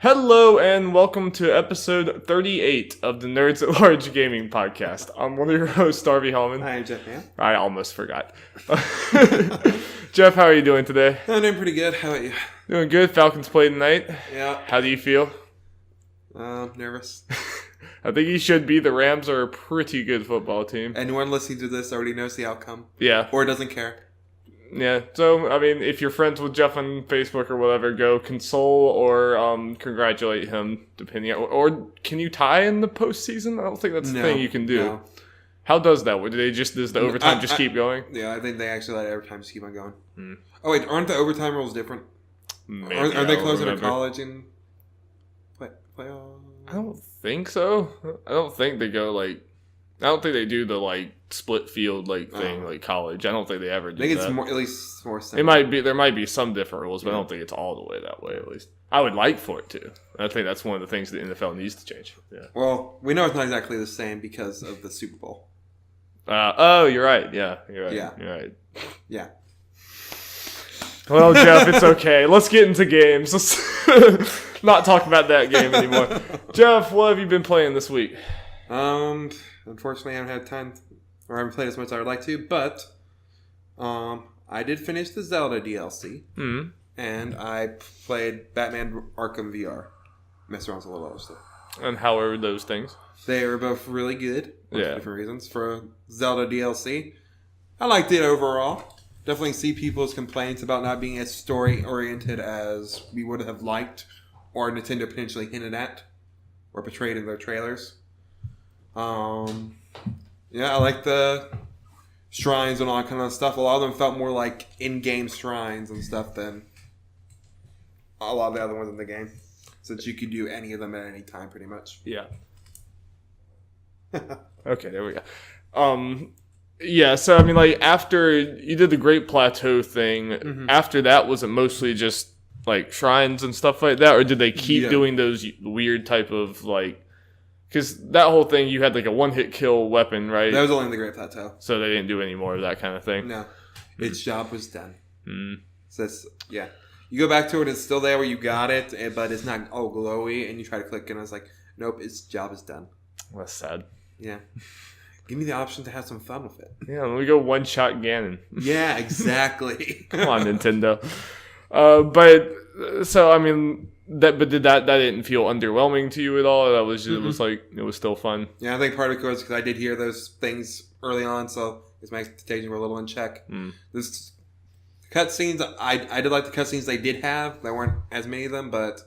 Hello and welcome to episode 38 of the Nerds at Large Gaming Podcast. I'm one of your hosts, Darby Hallman. Hi, I'm Jeff, man. I almost forgot. Jeff, how are you doing today? I'm doing pretty good. How about you? Doing good. Falcons played tonight. Yeah. How do you feel? Nervous. I think you should be. The Rams are a pretty good football team. Anyone listening to this already knows the outcome. Yeah. Or doesn't care. Yeah. So, I mean, if you're friends with Jeff on Facebook or whatever, go console or congratulate him, depending on... Or can you tie in the postseason? I don't think that's the thing you can do. No. How does that? Does the overtime just keep going? Yeah, I think they actually let overtime just keep on going. Oh, wait, aren't the overtime rules different? Maybe, are they closer to college and playoff? I don't think so. I don't think they go I don't think they do the split field thing like college. I don't think they ever do that. I think it's at least more simple. There might be some different rules, but I don't think it's all the way that way at least. I would like for it to. I think that's one of the things the NFL needs to change. Yeah. Well, we know it's not exactly the same because of the Super Bowl. You're right. Yeah, you're right. Yeah. You're right. Yeah. Well, Jeff, it's okay. Let's get into games. Let's not talk about that game anymore. Jeff, what have you been playing this week? Unfortunately, I haven't had time, or I haven't played as much as I would like to, but I did finish the Zelda DLC, and I played Batman Arkham VR. Messed around with a little other stuff. And how are those things? They were both really good, for Yeah. different reasons. For Zelda DLC, I liked it overall. Definitely see people's complaints about not being as story-oriented as we would have liked, or Nintendo potentially hinted at, or portrayed in their trailers. Yeah, I like the shrines and all that kind of stuff. A lot of them felt more like in-game shrines and stuff than a lot of the other ones in the game. Since you could do any of them at any time, pretty much. Yeah. Okay, there we go. Yeah, so I mean, after you did the Great Plateau thing, after that, was it mostly just shrines and stuff like that, or did they keep doing those weird type of because that whole thing, you had a one-hit kill weapon, right? That was only in the Great Plateau. So they didn't do any more of that kind of thing? No. Its job was done. So it's, yeah. You go back to it, it's still there where you got it, but it's not all glowy, and you try to click, and I was like, nope, its job is done. That's sad. Yeah. Give me the option to have some fun with it. Yeah, let me go one-shot Ganon. Yeah, exactly. Come on, Nintendo. So I mean... But did that didn't feel underwhelming to you at all? That was just, it was still fun. Yeah, I think part of it was because I did hear those things early on, so my expectations were a little in check. This cutscenes, I did like the cutscenes they did have. There weren't as many of them, but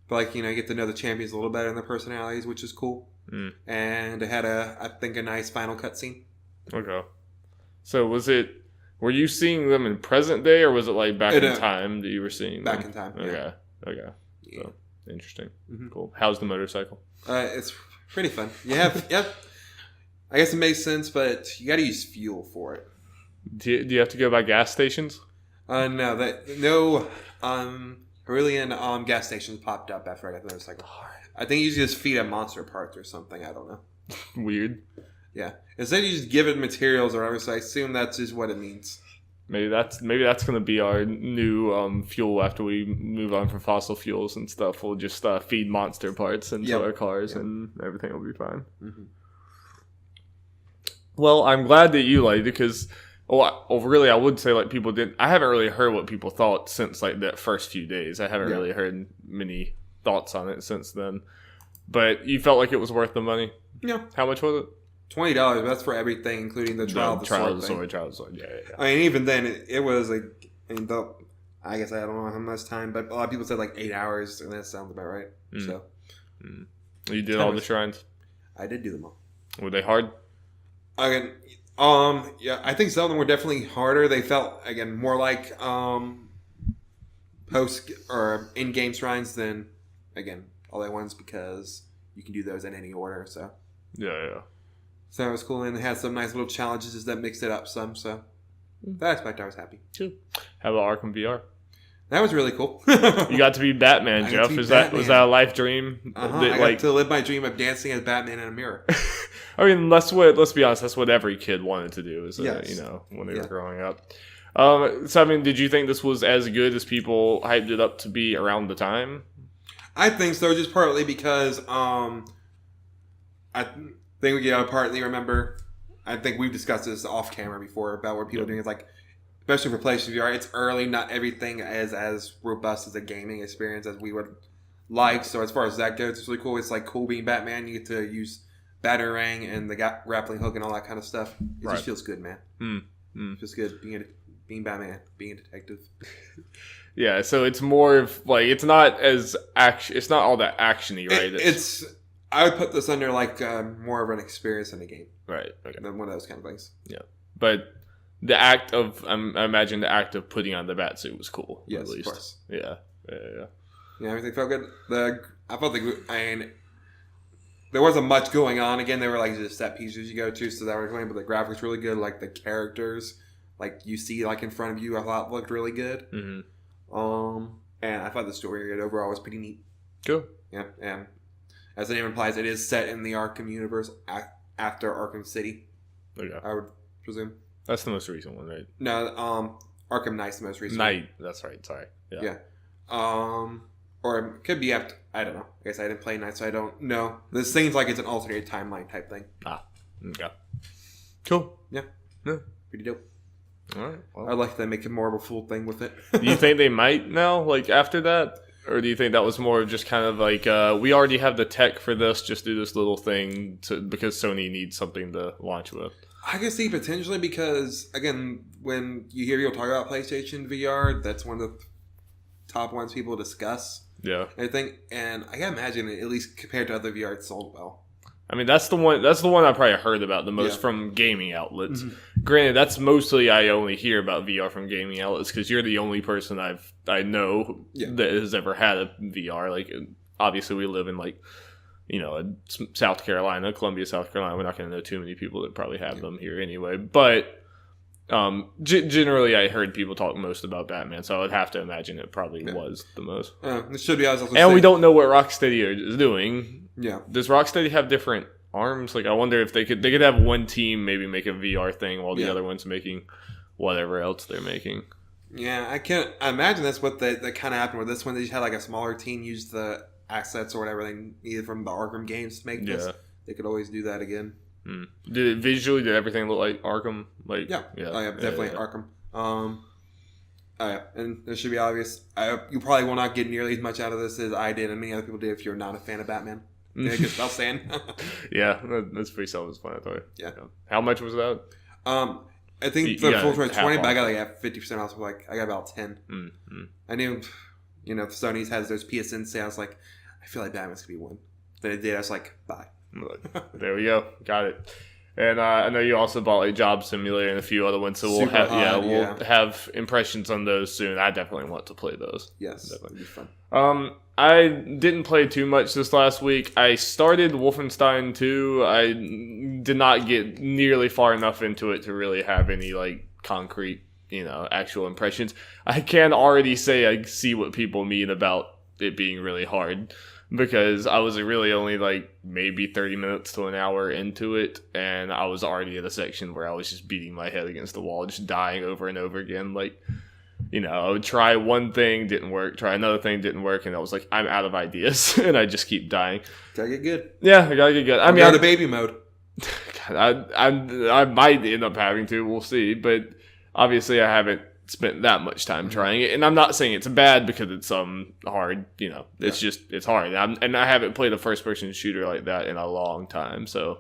you get to know the champions a little better and their personalities, which is cool. And it had I think a nice final cutscene. Okay. So were you seeing them in present day, or was it back in time that you were seeing them? Back in time. Okay. Yeah. Okay. So, interesting. Cool. How's the motorcycle? It's pretty fun. Yep. I guess it makes sense, but you got to use fuel for it. Do you have to go by gas stations? No. Hyrulean gas stations popped up after I got the motorcycle. I think you just feed a monster parts or something. I don't know. Weird. Yeah. Instead, you just give it materials or whatever. So I assume that's just what it means. Maybe that's going to be our new fuel after we move on from fossil fuels and stuff. We'll just feed monster parts into our cars, and everything will be fine. Well, I'm glad that you liked it because, really, I would say people didn't. I haven't really heard what people thought since that first few days. I haven't really heard many thoughts on it since then. But you felt like it was worth the money? Yeah. How much was it? $20. That's for everything, including the trial of the sword. Trial of the sword. Yeah. I mean, even then, it was I guess I don't know how much time, but a lot of people said 8 hours, and that sounds about right. So, you did all the shrines. I did do them all. Were they hard? Again, yeah, I think some of them were definitely harder. They felt more like post or in-game shrines than all at once because you can do those in any order. So yeah. So it was cool, and it had some nice little challenges that mixed it up some. So that aspect, I was happy. Cool. How about Arkham VR? That was really cool. You got to be Batman, Jeff. Was that a life dream? I got to live my dream of dancing as Batman in a mirror. I mean, let's be honest. That's what every kid wanted to do, when they were growing up. So, I mean, did you think this was as good as people hyped it up to be around the time? I think so, just partly because I think we get partly remember. I think we've discussed this off camera before about what people are doing. It's like, especially for PlayStation VR, it's early. Not everything is as robust as a gaming experience as we would like. So as far as that goes, it's really cool. It's like cool being Batman. You get to use Batarang and the grappling hook and all that kind of stuff. It just feels good, man. It feels good being Batman, being a detective. Yeah, so it's more of like it's not as action. It's not all that actiony, right? It's I would put this under like more of an experience in a game, right? Okay. Than one of those kind of things. Yeah, but the act of I imagine the act of putting on the bat suit was cool. Yes, at least. Of course. Yeah. Yeah, everything felt good. I felt there wasn't much going on. Again, there were like just set pieces you go to, so that was going. But the graphics really good. Like the characters, like you see like in front of you, I thought looked really good. And I thought the story overall was pretty neat. Cool. Yeah, and as the name implies, it is set in the Arkham universe after Arkham City. Okay. I would presume. That's the most recent one, right? No, Arkham Knight's the most recent. Knight. That's right. Sorry. Yeah. Or it could be after. I don't know. I guess I didn't play Knight, so I don't know. This seems like it's an alternate timeline type thing. Okay. Cool. Yeah. Pretty dope. All right. Well. I'd like to make it more of a full thing with it. Do you think they might now, like after that? Or do you think that was more of just kind of like, we already have the tech for this, just do this little thing because Sony needs something to launch with? I can see potentially because, again, when you hear people talk about PlayStation VR, that's one of the top ones people discuss. Yeah. And I can imagine, at least compared to other VR, it's sold well. I mean, that's the one I probably heard about the most from gaming outlets. Granted, that's mostly I only hear about VR from gaming outlets because you're the only person I know that has ever had a VR. Like, obviously, we live in like, South Carolina, Columbia, South Carolina. We're not going to know too many people that probably have them here anyway. But generally, I heard people talk most about Batman, so I would have to imagine it probably was the most. This should be. And we don't know what Rocksteady is doing. Yeah. Does Rocksteady have different arms? Like, I wonder if they could have one team maybe make a VR thing while the other one's making whatever else they're making. Yeah, I imagine that's what that kind of happened with this one. They just had like a smaller team use the assets or whatever they needed from the Arkham games to make this. They could always do that again. Did everything look like Arkham? Like definitely Arkham. And this should be obvious. You probably will not get nearly as much out of this as I did and many other people did if you're not a fan of Batman. Yeah, good spell saying. Yeah, that's pretty self-explanatory. Yeah. How much was that? I think the full price 20, but I got like 50% off. So like I got about 10. I knew, Sony's has those PSN sales. Like, I feel like Batman's could be one. Then it did. I was like, bye. There we go. Got it. And I know you also bought like Job Simulator and a few other ones, so we'll have impressions on those soon. I definitely want to play those. Yes, that'd be fun. I didn't play too much this last week. I started Wolfenstein 2. I did not get nearly far enough into it to really have any like concrete, actual impressions. I can already say I see what people mean about it being really hard. Because I was really only like maybe 30 minutes to an hour into it, and I was already in a section where I was just beating my head against the wall, just dying over and over again. Like, I would try one thing, didn't work, try another thing, didn't work, and I was like, I'm out of ideas, and I just keep dying. Gotta get good. Yeah, I gotta get good. I mean, out of baby mode. God, I might end up having to, we'll see, but obviously I haven't spent that much time trying it, and I'm not saying it's bad because it's hard. It's just it's hard, and I haven't played a first person shooter like that in a long time, so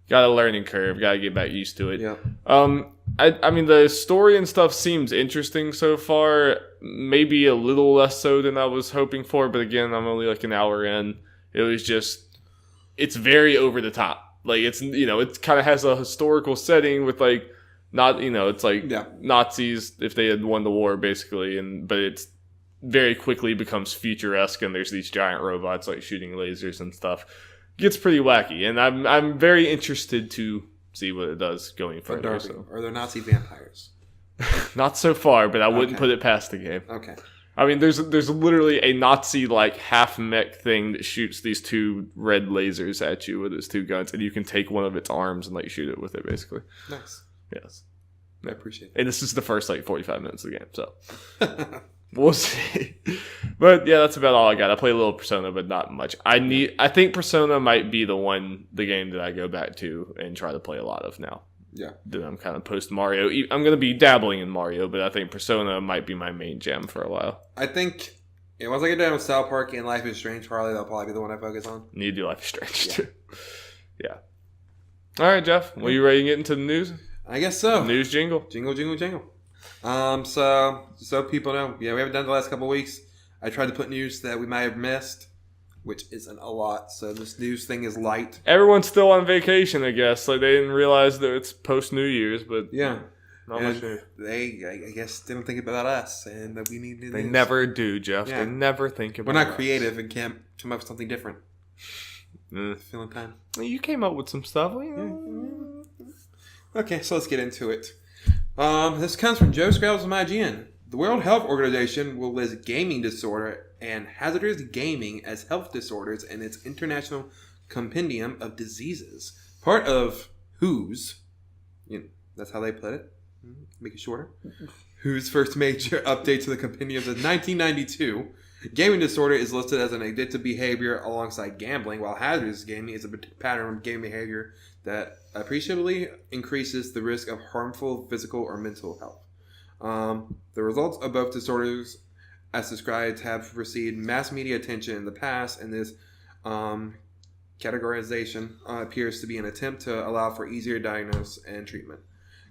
got a learning curve. Got to get back used to it. Yeah. I mean the story and stuff seems interesting so far. Maybe a little less so than I was hoping for, but again, I'm only like an hour in. It was just it's very over the top. Like it's it kind of has a historical setting with like. Not it's like Nazis if they had won the war basically, but it's very quickly becomes futuresque and there's these giant robots like shooting lasers and stuff. Gets pretty wacky, and I'm very interested to see what it does going further. Darby, are there Nazi vampires? Not so far, but I wouldn't put it past the game. Okay. I mean, there's literally a Nazi like half mech thing that shoots these two red lasers at you with its two guns, and you can take one of its arms and like shoot it with it basically. Nice. Yes. I appreciate it. And this is the first like 45 minutes of the game, so. We'll see. But yeah, that's about all I got. I play a little Persona, but not much. I think Persona might be the game that I go back to and try to play a lot of now. Yeah. Then I'm kind of post Mario. I'm going to be dabbling in Mario, but I think Persona might be my main jam for a while. I think once I get done with South Park and Life is Strange, Harley, that'll probably be the one I focus on. Need to do Life is Strange too. Yeah. All right, Jeff. Well, you ready to get into the news? I guess so. News jingle. Jingle, jingle, jingle. So people know, we haven't done the last couple of weeks. I tried to put news that we might have missed, which isn't a lot. So this news thing is light. Everyone's still on vacation, I guess. Like they didn't realize that it's post New Year's, but yeah, not much news. I guess, didn't think about us and that we need new They news. never do, Jeff. Yeah. They never think about. We're not creative and can't come up with something different. Feeling time. You came up with some stuff. Okay, so let's get into it. This comes from Joe Scrabbs of IGN. The World Health Organization will list gaming disorder and hazardous gaming as health disorders in its International Compendium of Diseases. Part of WHO's, that's how they put it, make it shorter, WHO's first major update to the compendium is 1992. Gaming disorder is listed as an addictive behavior alongside gambling, while hazardous gaming is a pattern of gaming behavior that appreciably increases the risk of harmful physical or mental health. The results of both disorders, as described, have received mass media attention in the past, and this categorization appears to be an attempt to allow for easier diagnosis and treatment.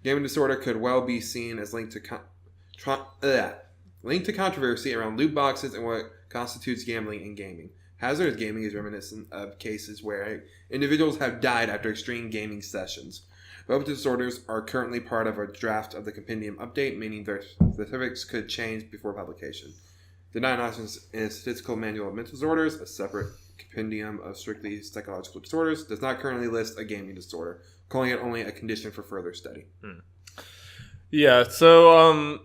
Gaming disorder could well be seen as linked to controversy around loot boxes and what constitutes gambling in gaming. Hazardous gaming is reminiscent of cases where individuals have died after extreme gaming sessions. Both disorders are currently part of a draft of the compendium update, meaning their specifics could change before publication. The Diagnostics and Statistical Manual of Mental Disorders, a separate compendium of strictly psychological disorders, does not currently list a gaming disorder, calling it only a condition for further study. Yeah, so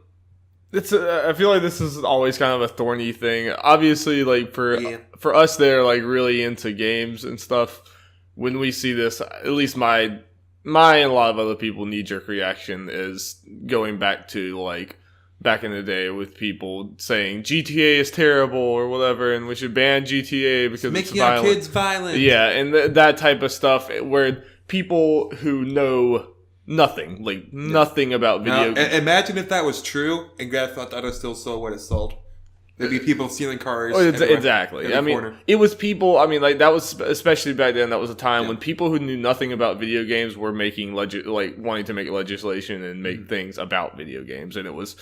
I feel like this is always kind of a thorny thing. Obviously, like for us that are like really into games and stuff, when we see this, at least my and a lot of other people knee-jerk reaction is going back to like back in the day with people saying GTA is terrible or whatever, and we should ban GTA because it's making violent. our kids violent. Yeah, and that type of stuff where people who know nothing about video games. Imagine if that was true and Grand Theft Auto still sold what it sold. There'd be people stealing cars. Exactly. I mean, it was people. I mean, like that was especially back then. That was a time when people who knew nothing about video games were making wanting to make legislation and make things about video games, and it was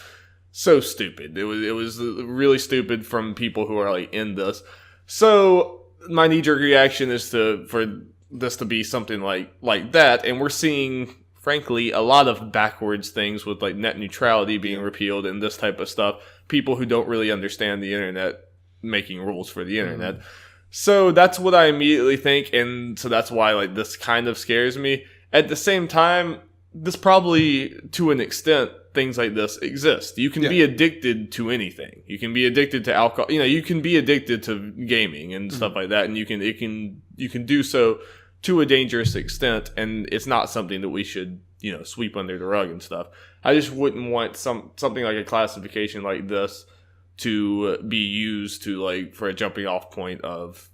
so stupid. It was really stupid from people who are like in this. So my knee-jerk reaction is for this to be something like that, and we're seeing, frankly, a lot of backwards things with like net neutrality being repealed and this type of stuff. People who don't really understand the internet making rules for the internet. So that's what I immediately think, and so that's why like this kind of scares me. At the same time, this probably, to an extent, things like this exist. You can be addicted to anything. You can be addicted to alcohol. You can be addicted to gaming and stuff like that, and you can do so to a dangerous extent, and it's not something that we should, sweep under the rug and stuff. I just wouldn't want something like a classification like this to be used to for a jumping off point of,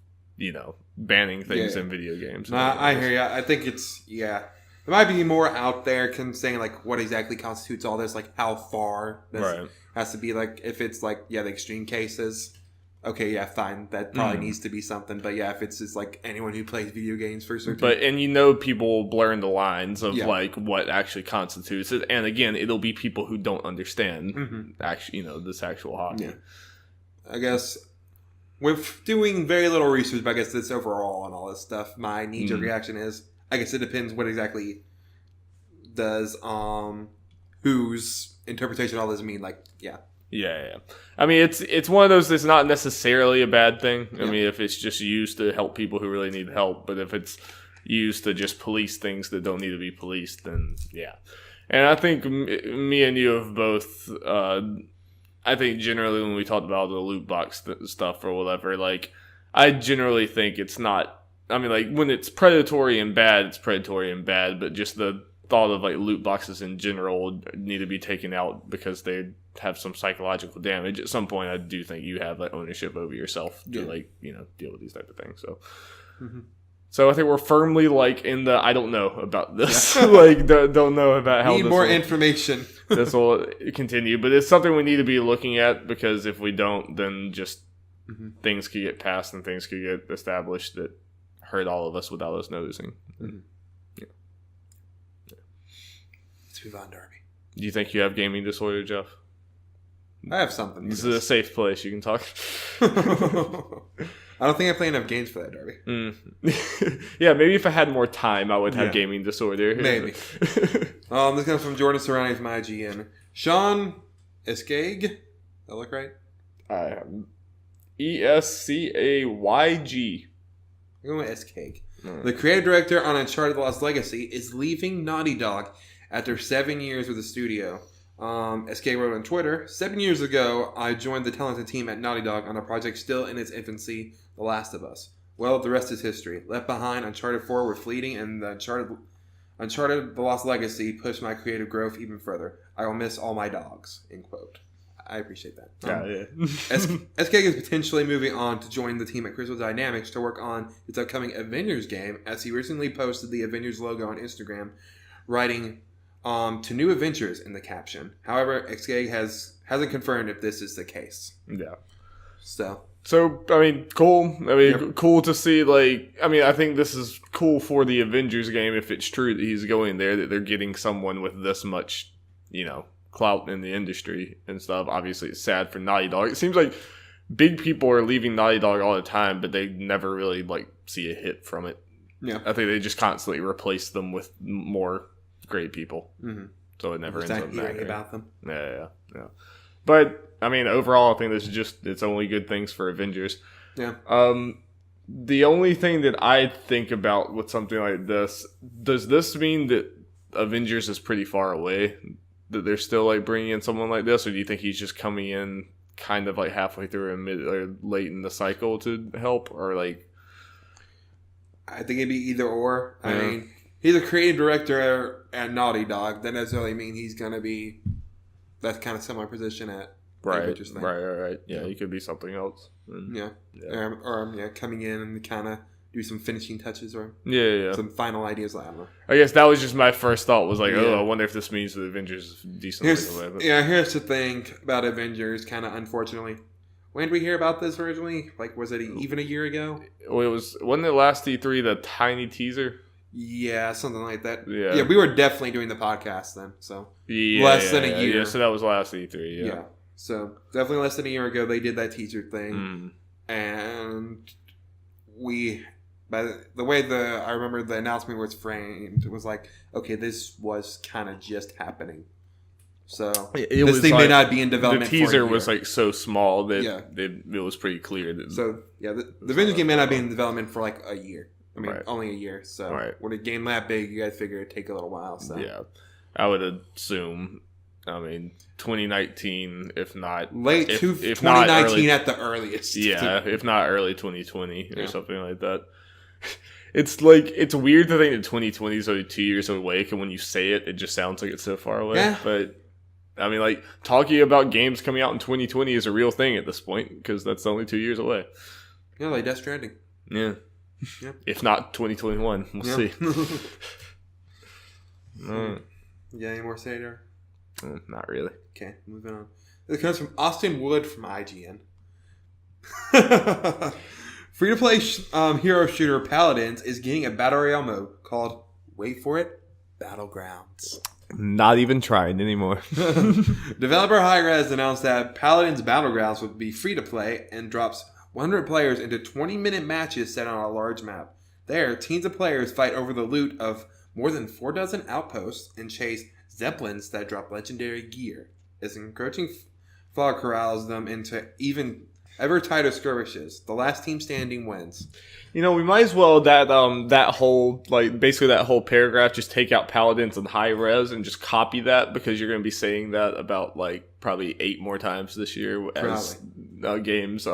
banning things in video games. I hear you. I think there might be more out there saying what exactly constitutes all this, how far this has to be. If it's the extreme cases. Okay, yeah, fine. That probably needs to be something. But yeah, if it's just anyone who plays video games for certain. But, and people blurring the lines of what actually constitutes it. And again, it'll be people who don't understand this actual hockey. Yeah. I guess with doing very little research, but I guess this overall and all this stuff, my knee-jerk reaction is, I guess it depends what exactly does whose interpretation of all this mean. Yeah. I mean, it's one of those that's not necessarily a bad thing. I mean, if it's just used to help people who really need help, but if it's used to just police things that don't need to be policed, then yeah. And I think me and you have both, I think generally when we talked about the loot box stuff or whatever, I generally think it's not, I mean, when it's predatory and bad, it's predatory and bad, but just the thought of like loot boxes in general need to be taken out because they have some psychological damage. At some point, I do think you have like ownership over yourself to like deal with these type of things. So. Mm-hmm. So I think we're firmly like in the I don't know about this, like don't know about how. Need more information. This will continue, but it's something we need to be looking at because if we don't, then just things could get passed and things could get established that hurt all of us without us noticing. Mm-hmm. Yeah. Let's move on, Darby. Do you think you have gaming disorder, Jeff? I have something. This is a safe place. You can talk. I don't think I play enough games for that, Darby. Yeah, maybe if I had more time, I would have gaming disorder. Maybe. This comes from Jordan Serrani from IGN. Sean Eskayg. That look right? Escayg. I'm going with Eskayg. The creative director on Uncharted: The Lost Legacy is leaving Naughty Dog after 7 years with the studio. SK wrote on Twitter, 7 years ago, I joined the talented team at Naughty Dog on a project still in its infancy, The Last of Us. Well, the rest is history. Left Behind, Uncharted 4 were fleeting, and the Uncharted The Lost Legacy pushed my creative growth even further. I will miss all my dogs, end quote. I appreciate that. SK is potentially moving on to join the team at Crystal Dynamics to work on its upcoming Avengers game, as he recently posted the Avengers logo on Instagram, writing... to new adventures in the caption. However, XK hasn't confirmed if this is the case. Yeah. So I mean, cool. I mean, cool to see. Like, I mean, I think this is cool for the Avengers game if it's true that he's going there. That they're getting someone with this much, clout in the industry and stuff. Obviously, it's sad for Naughty Dog. It seems like big people are leaving Naughty Dog all the time, but they never really see a hit from it. Yeah. I think they just constantly replace them with more great people, so it never ends up mattering about them. Yeah. But I mean, overall, I think this is it's only good things for Avengers. Yeah. The only thing that I think about with something like this, does this mean that Avengers is pretty far away? That they're still bringing in someone like this, or do you think he's just coming in kind of halfway through or mid or late in the cycle to help, or I think it'd be either or. I mean. He's a creative director at Naughty Dog. That doesn't necessarily mean he's going to be that kind of similar position at Right. Yeah, he could be something else. Yeah. Or coming in and kind of do some finishing touches or some final ideas. I don't know. I guess that was just my first thought was I wonder if this means the Avengers is decent. Here's the thing about Avengers, kind of unfortunately. When did we hear about this originally? Was it even a year ago? Well, wasn't it last E3 the tiny teaser? Yeah, something like that. Yeah, we were definitely doing the podcast then, so less than a year. Yeah, so that was last E3. Yeah, so definitely less than a year ago they did that teaser thing, and by the way I remember the announcement was framed, it was okay, this was kind of just happening. So this thing may not be in development. The teaser was so small that it was pretty clear. The Avengers game may not be in development for a year. I mean, only a year. So when a game that big, you guys figure it'd take a little while. So yeah, I would assume. I mean, 2019, if not late, if 2019 not early, at the earliest. Yeah, if not early 2020 or something like that. It's weird to think that 2020 is only 2 years away, and when you say it, it just sounds like it's so far away. Yeah. But I mean, talking about games coming out in 2020 is a real thing at this point because that's only 2 years away. Yeah, like Death Stranding. Yeah. Yep. If not 2021, we'll see. Yeah, any more to say there? Not really. Okay, moving on. This comes from Austin Wood from IGN. Free-to-play hero shooter Paladins is getting a battle royale mode called, wait for it, Battlegrounds. Not even trying anymore. Developer Hi-Rez announced that Paladins Battlegrounds would be free-to-play and drops 100 players into 20-minute matches set on a large map. There, teams of players fight over the loot of more than 4 outposts and chase zeppelins that drop legendary gear. As encroaching fog corrals them into ever tighter skirmishes. The last team standing wins. We might as well that whole basically that whole paragraph just take out Paladins and high res and just copy that because you're going to be saying that about probably 8 more times this year as games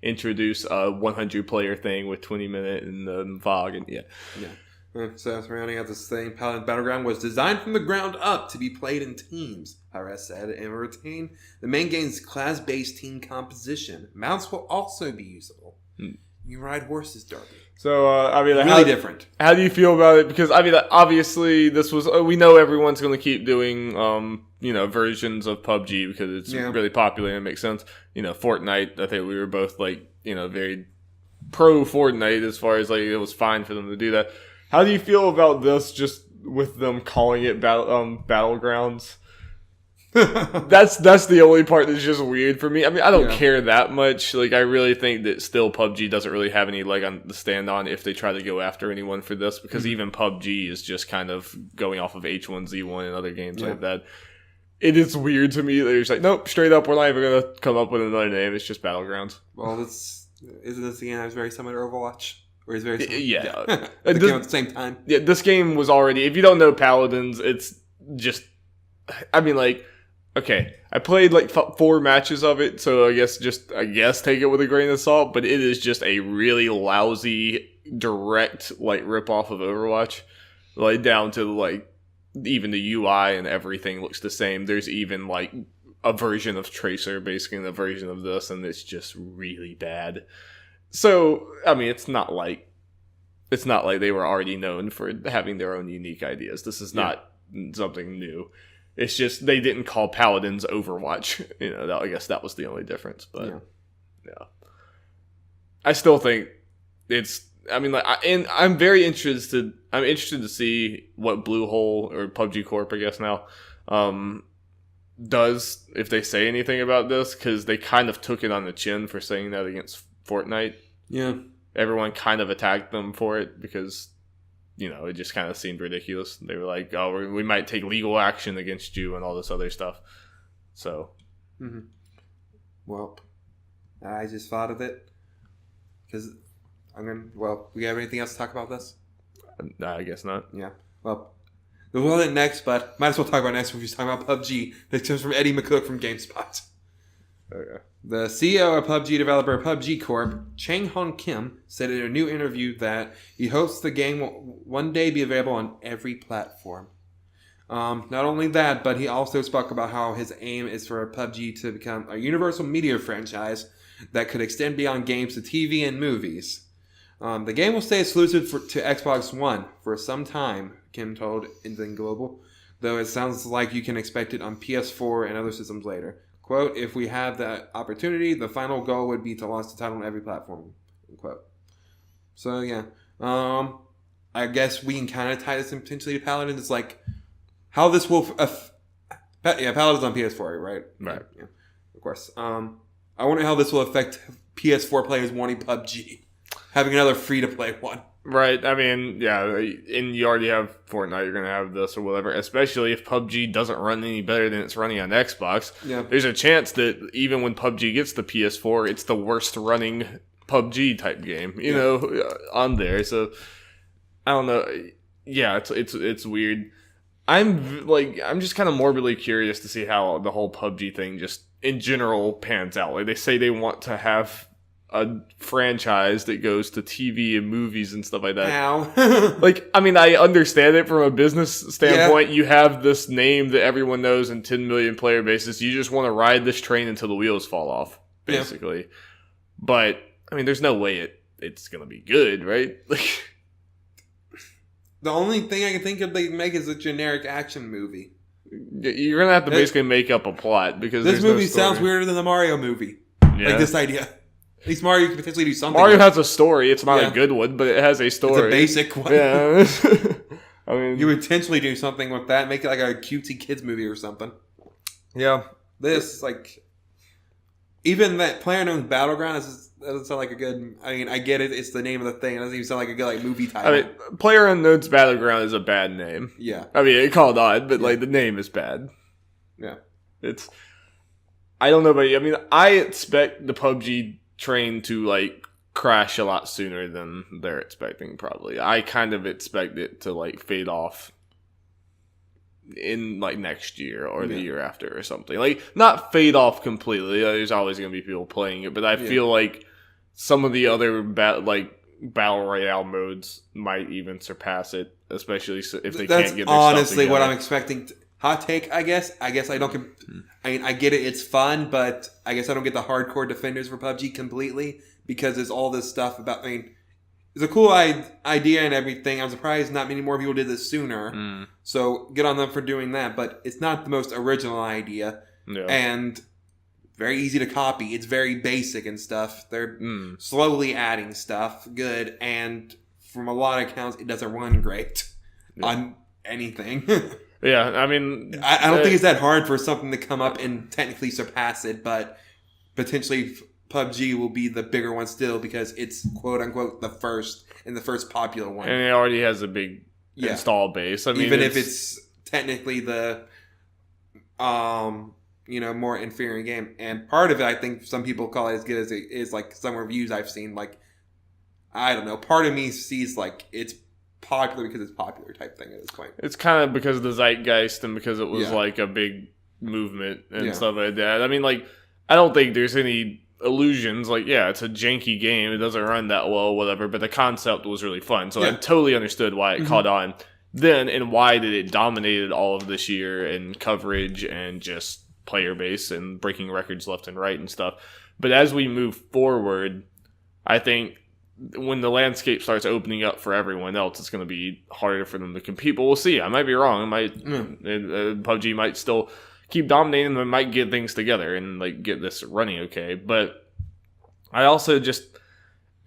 introduce a 100 player thing with 20-minute and fog and So, rounding out this thing, Paladin Battleground was designed from the ground up to be played in teams, IRS said, and will retain the main game's class-based team composition. Mounts will also be usable. You ride horses, Darby. So, I mean, really different. How do you feel about it? Because, I mean, obviously, this was, we know everyone's going to keep doing, versions of PUBG because it's really popular and it makes sense. Fortnite, I think we were both, very pro Fortnite as far as, it was fine for them to do that. How do you feel about this just with them calling it Battlegrounds? That's the only part that's just weird for me. I mean, I don't care that much. I really think that still PUBG doesn't really have any leg on the stand on if they try to go after anyone for this, because even PUBG is just kind of going off of H1Z1 and other games like that. It is weird to me that you're just like, nope, straight up, we're not even going to come up with another name. It's just Battlegrounds. Well, isn't this the game that was very similar to Overwatch? Or is very similar? Yeah. They came out at the same time. Yeah, this game was already, if you don't know Paladins, it's just, I mean, okay, I played 4 matches of it, so I guess take it with a grain of salt, but it is just a really lousy, direct, rip-off of Overwatch. Down to, even the UI and everything looks the same. There's even, a version of Tracer, basically, and a version of this, and it's just really bad. So, I mean, it's not like they were already known for having their own unique ideas. This is not something new. It's just they didn't call Paladins Overwatch. I guess that was the only difference. But yeah. I still think it's. I mean, I'm very interested. I'm interested to see what Bluehole or PUBG Corp, I guess now, does if they say anything about this, because they kind of took it on the chin for saying that against Fortnite. Yeah, everyone kind of attacked them for it because. It just kind of seemed ridiculous. They were like, oh, we might take legal action against you and all this other stuff. So. Mm-hmm. Well, I just thought of it. Because we have anything else to talk about this? Nah, I guess not. Yeah. Well, there wasn't next, but might as well talk about next when we're talking about PUBG. This comes from Eddie McCook from GameSpot. Okay. The CEO of PUBG developer PUBG Corp, Chang Hong Kim, said in a new interview that he hopes the game will one day be available on every platform. Not only that, but he also spoke about how his aim is for PUBG to become a universal media franchise that could extend beyond games to TV and movies. The game will stay exclusive to Xbox One for some time, Kim told Inzen Global, though it sounds like you can expect it on PS4 and other systems later. Quote, if we have that opportunity, the final goal would be to launch the title on every platform. Quote. So, yeah. I guess we can kind of tie this in potentially to Paladin. It's how this will... Paladin's on PS4, right? Right. Yeah, of course. I wonder how this will affect PS4 players wanting PUBG. Having another free-to-play one. Right. I mean, yeah, and you already have Fortnite, you're going to have this or whatever, especially if PUBG doesn't run any better than it's running on Xbox. Yeah. There's a chance that even when PUBG gets the PS4, it's the worst running PUBG type game, you know, on there. So, I don't know. Yeah, it's weird. I'm just kind of morbidly curious to see how the whole PUBG thing just in general pans out. They say they want to have a franchise that goes to TV and movies and stuff like that. Ow. I mean, I understand it from a business standpoint. Yeah. You have this name that everyone knows and 10 million player bases. You just want to ride this train until the wheels fall off, basically. Yeah. But, I mean, there's no way it's going to be good, right? The only thing I can think of they make is a generic action movie. You're going to have to basically make up a plot because this movie sounds weirder than the Mario movie. Yeah. This idea. At least Mario can potentially do something. Mario has a story. It's not a good one, but it has a story. It's a basic one. Yeah. I mean, you would potentially do something with that. Make it like a cutesy kids movie or something. Yeah. This, even that PlayerUnknown's Battleground doesn't sound like a good... I mean, I get it. It's the name of the thing. It doesn't even sound like a good movie title. I mean, PlayerUnknown's Battleground is a bad name. Yeah. I mean, it called odd, but the name is bad. Yeah. It's... I don't know about you. I mean, I expect the PUBG train to crash a lot sooner than they're expecting. Probably, I kind of expect it to fade off in next year or the year after or something. Not fade off completely. There's always going to be people playing it, but I feel like some of the other battle royale modes might even surpass it, especially if they That's can't get their honestly stuff what together. I'm expecting. Hot take, I guess. I don't. I mean, I get it. It's fun, but I guess I don't get the hardcore defenders for PUBG completely because there's all this stuff about. I mean, it's a cool idea and everything. I'm surprised not many more people did this sooner. So good on them for doing that. But it's not the most original idea, and very easy to copy. It's very basic and stuff. They're slowly adding stuff, good, and from a lot of accounts, it doesn't run great on anything. Yeah, I mean... I don't think it's that hard for something to come up and technically surpass it, but potentially PUBG will be the bigger one still because it's quote-unquote the first popular one. And it already has a big install base. I mean, even if it's technically the more inferior game. And part of it, I think some people call it as good as it is, like some reviews I've seen, like, I don't know, part of me sees like it's popular because it's popular type thing at this point. It's kind of because of the zeitgeist and because it was like a big movement and stuff like that. I mean, like, I don't think there's any illusions. Like, yeah, it's a janky game. It doesn't run that well, whatever, but the concept was really fun. So I totally understood why it caught on then and why did it dominated all of this year in coverage and just player base and breaking records left and right and stuff. But as we move forward, I think when the landscape starts opening up for everyone else, it's going to be harder for them to compete. But we'll see. I might be wrong. PUBG might still keep dominating. They might get things together and like get this running okay. But I also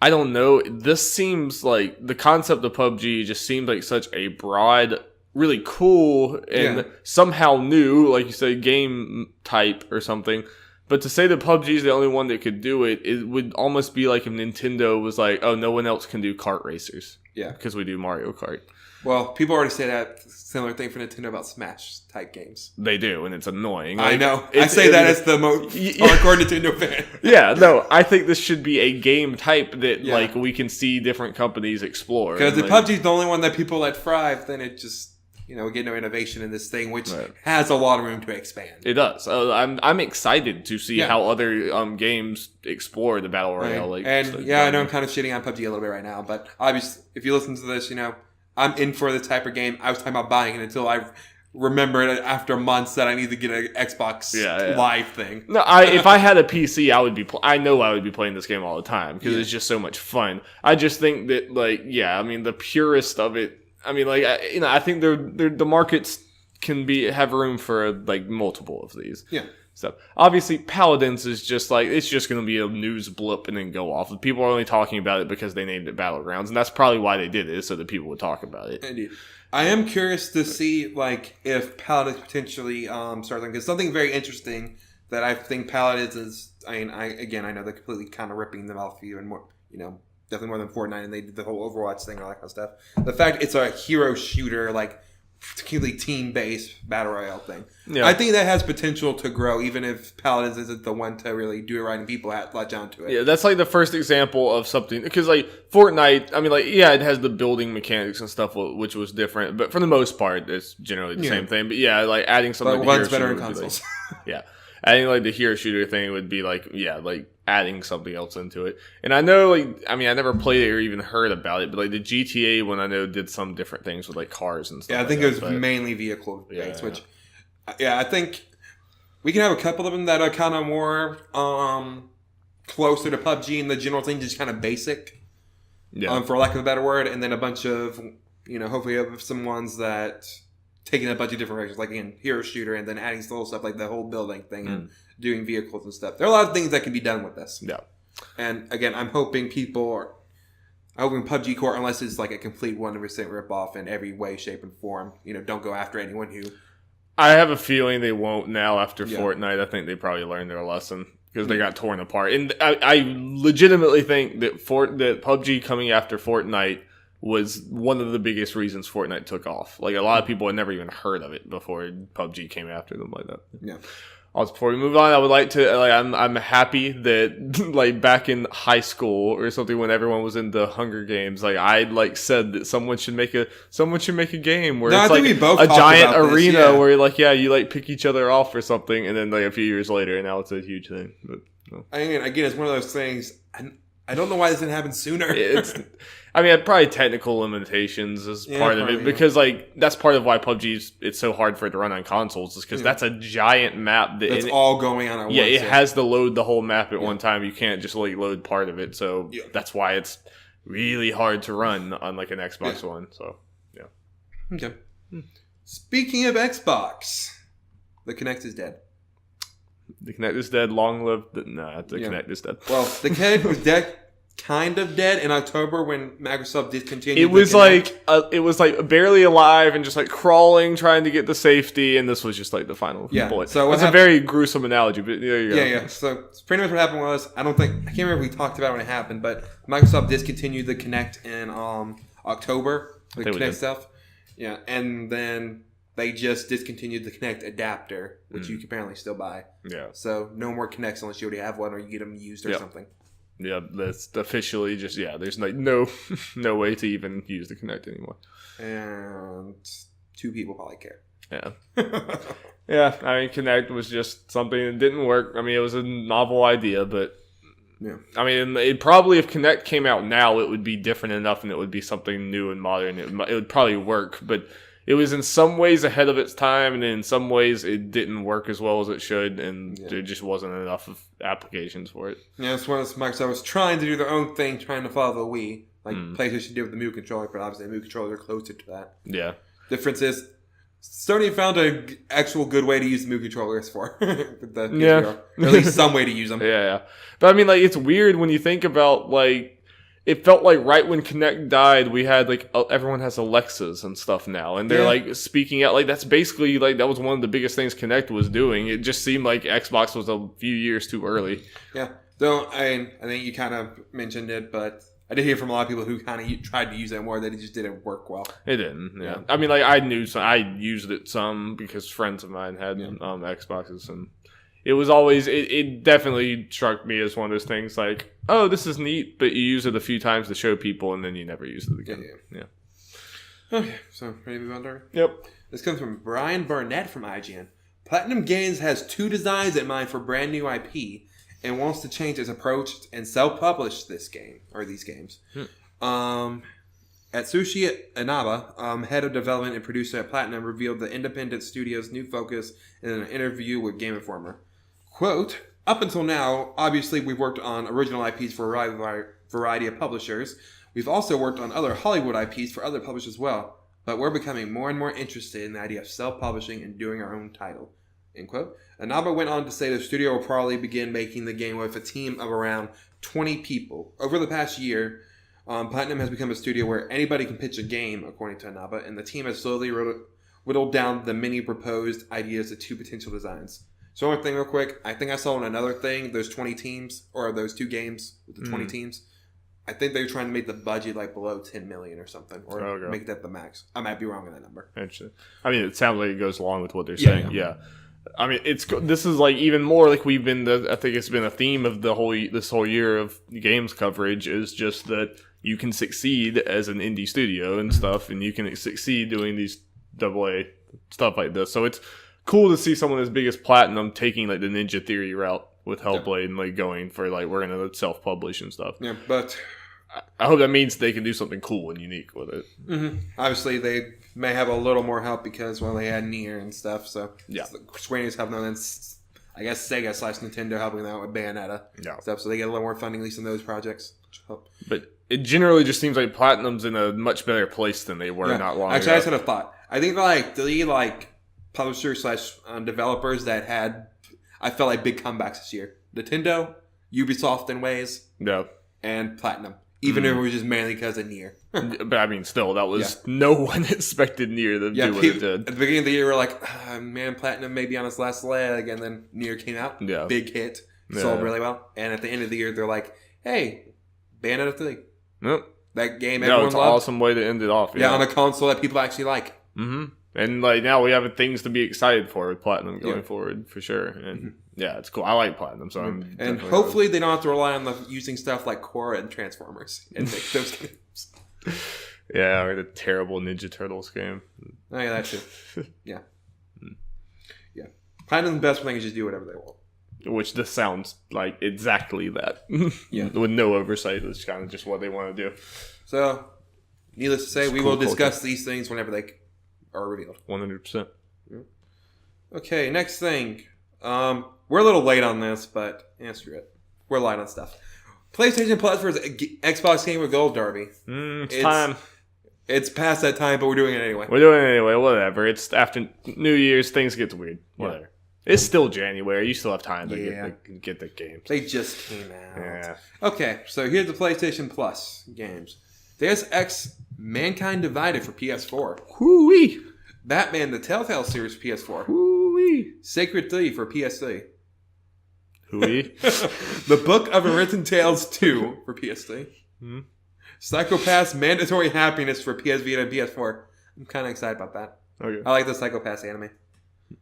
I don't know. This seems like the concept of PUBG just seems like such a broad, really cool and somehow new, like you say, game type or something. But to say that PUBG is the only one that could do it, it would almost be like if Nintendo was like, oh, no one else can do kart racers. Yeah. Because we do Mario Kart. Well, people already say that similar thing for Nintendo about Smash type games. They do, and it's annoying. Like, I know. I say that as the most hardcore Nintendo fan. Yeah, no, I think this should be a game type that like we can see different companies explore. Because if PUBG is the only one that people let thrive, then it just... we get no innovation in this thing, which has a lot of room to expand. It does. I'm excited to see how other games explore the battle royale. Right. I know I'm kind of shitting on PUBG a little bit right now, but obviously, if you listen to this, I'm in for this type of game. I was talking about buying it until I remembered after months that I need to get an Xbox Live thing. No, if I had a PC, I would be. I know I would be playing this game all the time because it's just so much fun. I just think that, the purest of it. I mean, I think the markets can have room for multiple of these. Yeah. So obviously, Paladins is just it's just going to be a news blip and then go off. People are only talking about it because they named it Battlegrounds, and that's probably why they did it, so that people would talk about it. Indeed. I am curious to see if Paladins potentially start because something very interesting that I think Paladins is. I know they're completely kind of ripping them off even more. Definitely more than Fortnite, and they did the whole Overwatch thing and all that kind of stuff. The fact it's a hero shooter, particularly team-based battle royale thing. Yeah. I think that has potential to grow, even if Paladins isn't the one to really do it right and people latch onto it. Yeah, that's the first example of something, because Fortnite, it has the building mechanics and stuff, which was different, but for the most part, it's generally the same thing. But adding something like one's better in consoles. Adding the hero shooter thing would be adding something else into it. And I know I never played it or even heard about it, but the GTA one I know did some different things with cars and stuff. Yeah, I think it was mainly vehicle based, which I think we can have a couple of them that are kind of more closer to PUBG and the general thing, just kind of basic. Yeah. For lack of a better word, and then a bunch of hopefully have some ones that taking a bunch of different directions, again, hero shooter, and then adding little stuff like the whole building thing and doing vehicles and stuff. There are a lot of things that can be done with this. Yeah. And again, I'm hoping PUBG Core, unless it's a complete 100% ripoff in every way, shape, and form, don't go after anyone who... I have a feeling they won't now after Fortnite. I think they probably learned their lesson because they got torn apart. And I legitimately think that that PUBG coming after Fortnite was one of the biggest reasons Fortnite took off. A lot of people had never even heard of it before PUBG came after them like that. Yeah. Also, before we move on, I would like to, I'm happy that, back in high school or something when everyone was into Hunger Games, I, said that someone should make a game where it's, a giant arena where, you, pick each other off or something, and then, a few years later, and now it's a huge thing. But, no. Again, it's one of those things, I I don't know why this didn't happen sooner. I mean, probably technical limitations is part of it because, like, that's part of why PUBG it's so hard for it to run on consoles is because that's a giant map that's all going on at once. Yeah, it has to load the whole map at one time. You can't just like load part of it, so that's why it's really hard to run on like an Xbox One. So yeah. Okay. Speaking of Xbox, the Kinect is dead. The Kinect is dead. Long live the Kinect is dead. Well, the Kinect was dead. Kind of dead in October when Microsoft discontinued. It was like barely alive and just like crawling, trying to get the safety, and this was just like the final bullet. So that's a very gruesome analogy, but there you go. Yeah. So pretty much what happened was I can't remember if we talked about it when it happened, but Microsoft discontinued the Kinect in October, the Kinect stuff. Yeah, and then they just discontinued the Kinect adapter, which you can apparently still buy. Yeah. So no more Kinects unless you already have one or you get them used or something. Yeah, that's officially just there's like no way to even use the Kinect anymore. And 2 people probably care. Yeah. Yeah, I mean Kinect was just something that didn't work. I mean it was a novel idea, but I mean it probably if Kinect came out now it would be different enough and it would be something new and modern. It would probably work, but it was in some ways ahead of its time, and in some ways it didn't work as well as it should, and there just wasn't enough of applications for it. Yeah, it's one of Microsoft was trying to do their own thing, trying to follow the Wii, like PlayStation did with the Move controller, but obviously the Move controllers are closer to that. Yeah. Difference is, Sony found an actual good way to use the Move controllers for. Or at least some way to use them. Yeah. But I mean, like, it's weird when you think about, like, it felt like right when Kinect died, we had like everyone has Alexas and stuff now, and they're like speaking out. Like that's basically like that was one of the biggest things Kinect was doing. It just seemed like Xbox was a few years too early. Yeah, though I think you kind of mentioned it, but I did hear from a lot of people who kind of tried to use it more that it just didn't work well. It didn't. Yeah. I mean, like I used it some because friends of mine had Xboxes and. It was always, it definitely struck me as one of those things like, oh, this is neat, but you use it a few times to show people and then you never use it again. Yeah. Okay, so ready to move on, Darby? Yep. This comes from Brian Burnett from IGN. Platinum Games has 2 designs in mind for brand new IP and wants to change its approach and self-publish this game, or these games. Atsushi Inaba, head of development and producer at Platinum, revealed the independent studio's new focus in an interview with Game Informer. Quote, up until now, obviously we've worked on original IPs for a variety of publishers. We've also worked on other Hollywood IPs for other publishers as well. But we're becoming more and more interested in the idea of self-publishing and doing our own title. End quote. Inaba went on to say the studio will probably begin making the game with a team of around 20 people. Over the past year, Platinum has become a studio where anybody can pitch a game, according to Inaba, and the team has slowly whittled down the many proposed ideas to 2 potential designs. So one thing real quick, I think I saw on another thing, those 20 teams, or those 2 games with the 20 teams, I think they were trying to make the budget like below 10 million or something, or make that the max. I might be wrong on that number. Interesting. I mean, it sounds like it goes along with what they're saying. Yeah. I mean, this is like even more like we've been. I think it's been a theme of this whole year of games coverage is just that you can succeed as an indie studio and stuff, and you can succeed doing these AA stuff like this. So it's cool to see someone as big as Platinum taking like the Ninja Theory route with Hellblade and like going for like we're gonna self-publish and stuff. Yeah, but I hope that means they can do something cool and unique with it. Mm-hmm. Obviously, they may have a little more help because they had Nier and stuff. So Square Enix helping them, and I guess Sega / Nintendo helping them out with Bayonetta stuff. So they get a little more funding at least in those projects. But it generally just seems like Platinum's in a much better place than they were not long ago. Actually, I just had a thought. I think the publishers / developers that had, I felt like big comebacks this year. Nintendo, Ubisoft in ways, and Platinum. Even if it was just mainly because of Nier. But I mean, still, that was no one expected Nier to do what it did. At the beginning of the year, we're like, man, Platinum may be on its last leg, and then Nier came out, big hit, sold really well. And at the end of the year, they're like, hey, Bayonetta 3. Nope. That game everyone it's loved. An awesome way to end it off. Yeah, on a console that people actually like. Mm-hmm. And like now we have things to be excited for with Platinum going forward for sure. And it's cool. I like Platinum, so and hopefully they don't have to rely on using stuff like Korra and Transformers and make those games. Or the terrible Ninja Turtles game. Oh yeah, that too. Yeah. Platinum's best thing is just do whatever they want. which this sounds like exactly that. Yeah. With no oversight. It's kind of just what they want to do. So, needless to say, It's we cool will discuss culture. these things whenever they are revealed. 100%. Okay, next thing. We're a little late on this, but screw it. We're light on stuff. PlayStation Plus versus Xbox Game with Gold, Darby. It's time. It's past that time, but we're doing it anyway. We're doing it anyway. Whatever. It's after New Year's. Things get weird. Whatever. Yeah. It's still January. You still have time to get the games. They just came out. Yeah. Okay, so here's the PlayStation Plus games. Deus Ex Mankind Divided for PS4. Hoo-wee. Batman the Telltale series for PS4. Hoo-wee. Sacred 3 for PS3. Hoo-wee. The Book of Unwritten Tales 2 for PS3. Psychopath's Mandatory Happiness for PS Vita and PS4. I'm kind of excited about that. Okay. I like the Psychopaths anime.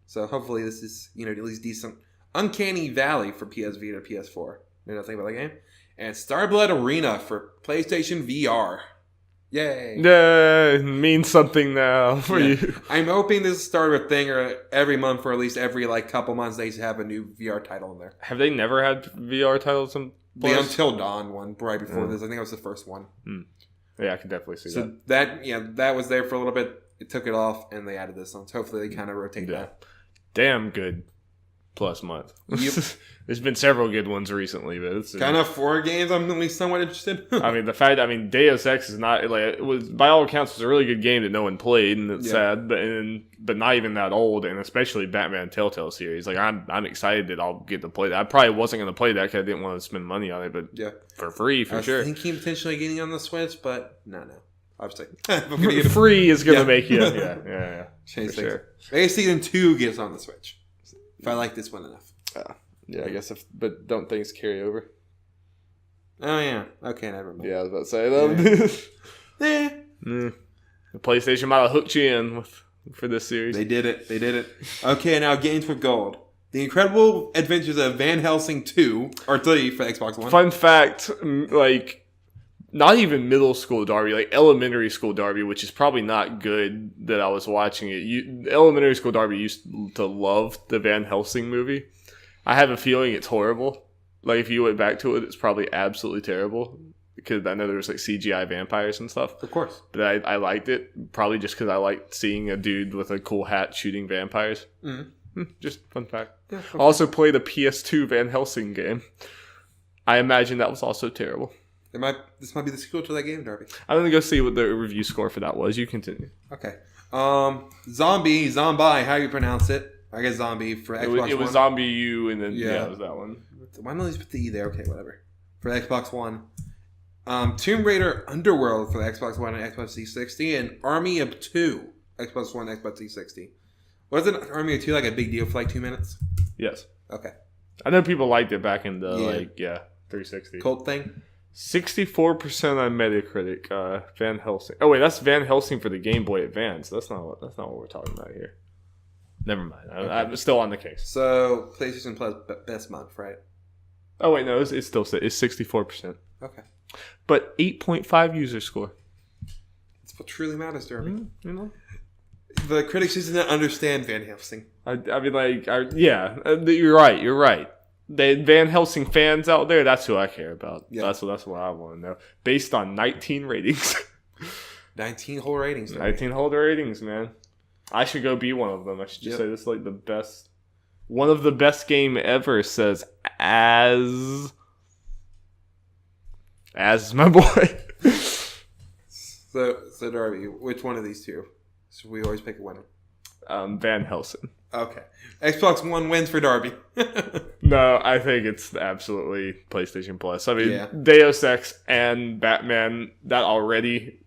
So hopefully this is, at least decent. Uncanny Valley for PS Vita and PS4. You know nothing about that game? And Starblood Arena for PlayStation VR. Yay. It means something now for you. I'm hoping this is start of a thing or every month or at least every couple months they have a new VR title in there. Have they never had VR titles in The Until Dawn one right before this. I think it was the first one. Yeah, I can definitely see so that. That was there for a little bit. It took it off and they added this one. So hopefully they kind of rotate that. Damn good plus month. Yep. There's been several good ones recently, but it's kind of 4 games I'm at least somewhat interested. Deus Ex is not it was by all accounts was a really good game that no one played, and it's sad, but not even that old, and especially Batman Telltale series. I'm excited that I'll get to play that. I probably wasn't going to play that because I didn't want to spend money on it, but for free for sure. I was thinking potentially getting on the Switch, but no. Obviously, free is going to make you yeah change things. Sure. Maybe Season 2 gets on the Switch if I like this one enough. Yeah, I guess but don't things carry over? Oh, yeah. Okay, never mind. Yeah, I was about to say that. The PlayStation might have hooked you in for this series. They did it. Okay, now games with gold. The Incredible Adventures of Van Helsing 2, or 3 for Xbox One. Fun fact, not even middle school Darby, elementary school Darby, which is probably not good that I was watching it. Elementary school Darby used to love the Van Helsing movie. I have a feeling it's horrible. If you went back to it, it's probably absolutely terrible. Because I know there was CGI vampires and stuff. Of course. But I liked it. Probably just because I liked seeing a dude with a cool hat shooting vampires. Just fun fact. Yeah, I also played a PS2 Van Helsing game. I imagine that was also terrible. This might be the sequel to that game, Darby. I'm going to go see what the review score for that was. You continue. Okay. Zombie, how you pronounce it? I guess Zombie for Xbox One. It was Zombie U, and then it was that one. Why don't they put the E there? Okay, whatever. For Xbox One. Tomb Raider Underworld for the Xbox One and Xbox 360, and Army of Two, Xbox One, Xbox 360. Wasn't Army of Two a big deal for 2 minutes? Yes. Okay. I know people liked it back in the 360. Cult thing? 64% on Metacritic. Van Helsing. Oh wait, that's Van Helsing for the Game Boy Advance. That's not what we're talking about here. Never mind. I'm still on the case. So PlayStation Plus best month, right? Oh wait, no, it's 64%. Okay. But 8.5 user score. That's what truly matters, Derby. You The critics just didn't understand Van Helsing. You're right. The Van Helsing fans out there, that's who I care about. Yeah. That's what I want to know. Based on 19 ratings. 19 whole ratings. Derby. 19 whole ratings, man. I should go be one of them. I should just say this is the best. One of the best game ever, says as my boy. So Darby, which one of these two? So we always pick a winner. Van Helsing. Okay. Xbox One wins for Darby. No, I think it's absolutely PlayStation Plus. I mean, Deus Ex and Batman, that already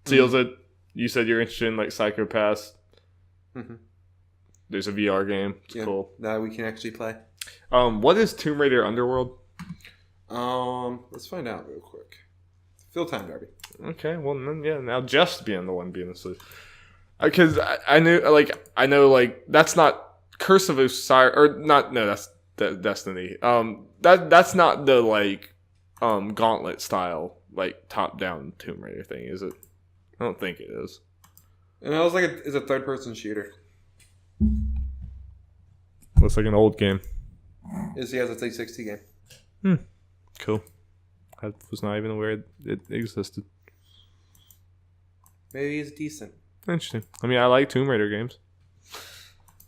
seals it. You said you're interested in Psychopaths. Mm-hmm. There's a VR game. It's cool. That we can actually play. What is Tomb Raider Underworld? Let's find out real quick. Fill time, Darby. Okay, well then, now Jeff's being the one being asleep. Because I know that's not Curse of Osiris, or not. No, that's Destiny. That's not the Gauntlet style top down Tomb Raider thing, is it? I don't think it is. And it was it's a third person shooter. Looks like an old game. Is he has a 360 game. Cool. I was not even aware it existed. Maybe he's decent. Interesting. I mean, I like Tomb Raider games.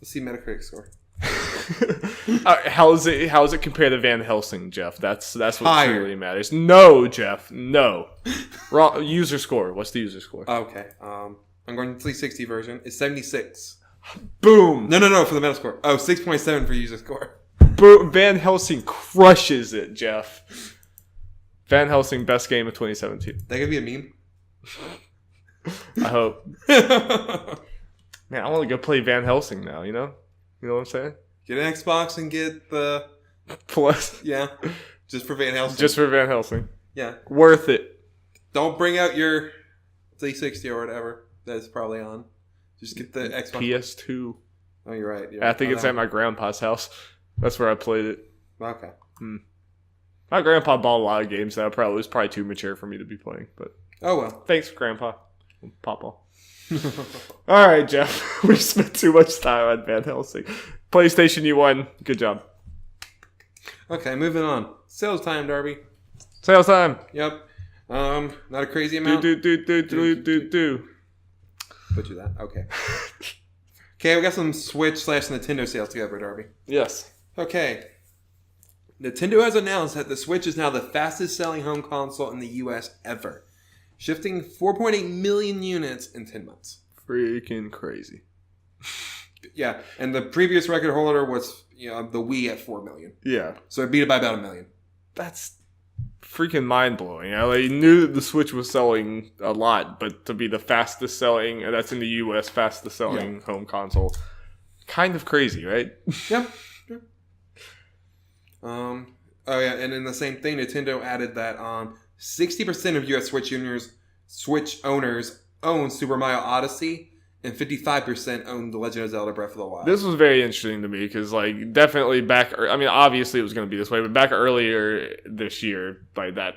Let's see Metacritic score. How is it compared to Van Helsing, Jeff? That's what Higher. really matters. No, Jeff. No. Wrong. User score. What's the user score? Okay. I'm going to 360 version. It's 76. Boom. No, for the Metascore. Oh, 6.7 for user score. Boom. Van Helsing crushes it, Jeff. Van Helsing, best game of 2017. That could be a meme. I hope. Man, I want to go play Van Helsing now, you know? You know what I'm saying? Get an Xbox and get the... Plus. Yeah. Just for Van Helsing. Just for Van Helsing. Yeah. Worth it. Don't bring out your 360 or whatever that's probably on. Just get the Xbox. PS2. Oh, you're right. I think it's at my grandpa's house. That's where I played it. Okay. My grandpa bought a lot of games that was probably too mature for me to be playing. But oh, well. Thanks, Grandpa. Papa. All right, Jeff. We spent too much time on Van Helsing. PlayStation, you won. Good job. Okay, moving on. Sales time, Darby. Sales time. Yep. Not a crazy amount. Do. Put you that. Okay. Okay, we got some Switch/Nintendo sales together, Darby. Yes. Okay. Nintendo has announced that the Switch is now the fastest selling home console in the US ever, shifting 4.8 million units in 10 months. Freaking crazy. Yeah, and the previous record holder was the Wii at 4 million. Yeah. So it beat it by about 1 million. That's freaking mind-blowing. I knew that the Switch was selling a lot, but to be the fastest selling, that's in the US, fastest selling home console, kind of crazy, right? Yep. Oh yeah, and in the same thing, Nintendo added that 60% of US Switch owners own Super Mario Odyssey, and 55% own The Legend of Zelda Breath of the Wild. This was very interesting to me because, definitely obviously it was going to be this way, but back earlier this year, that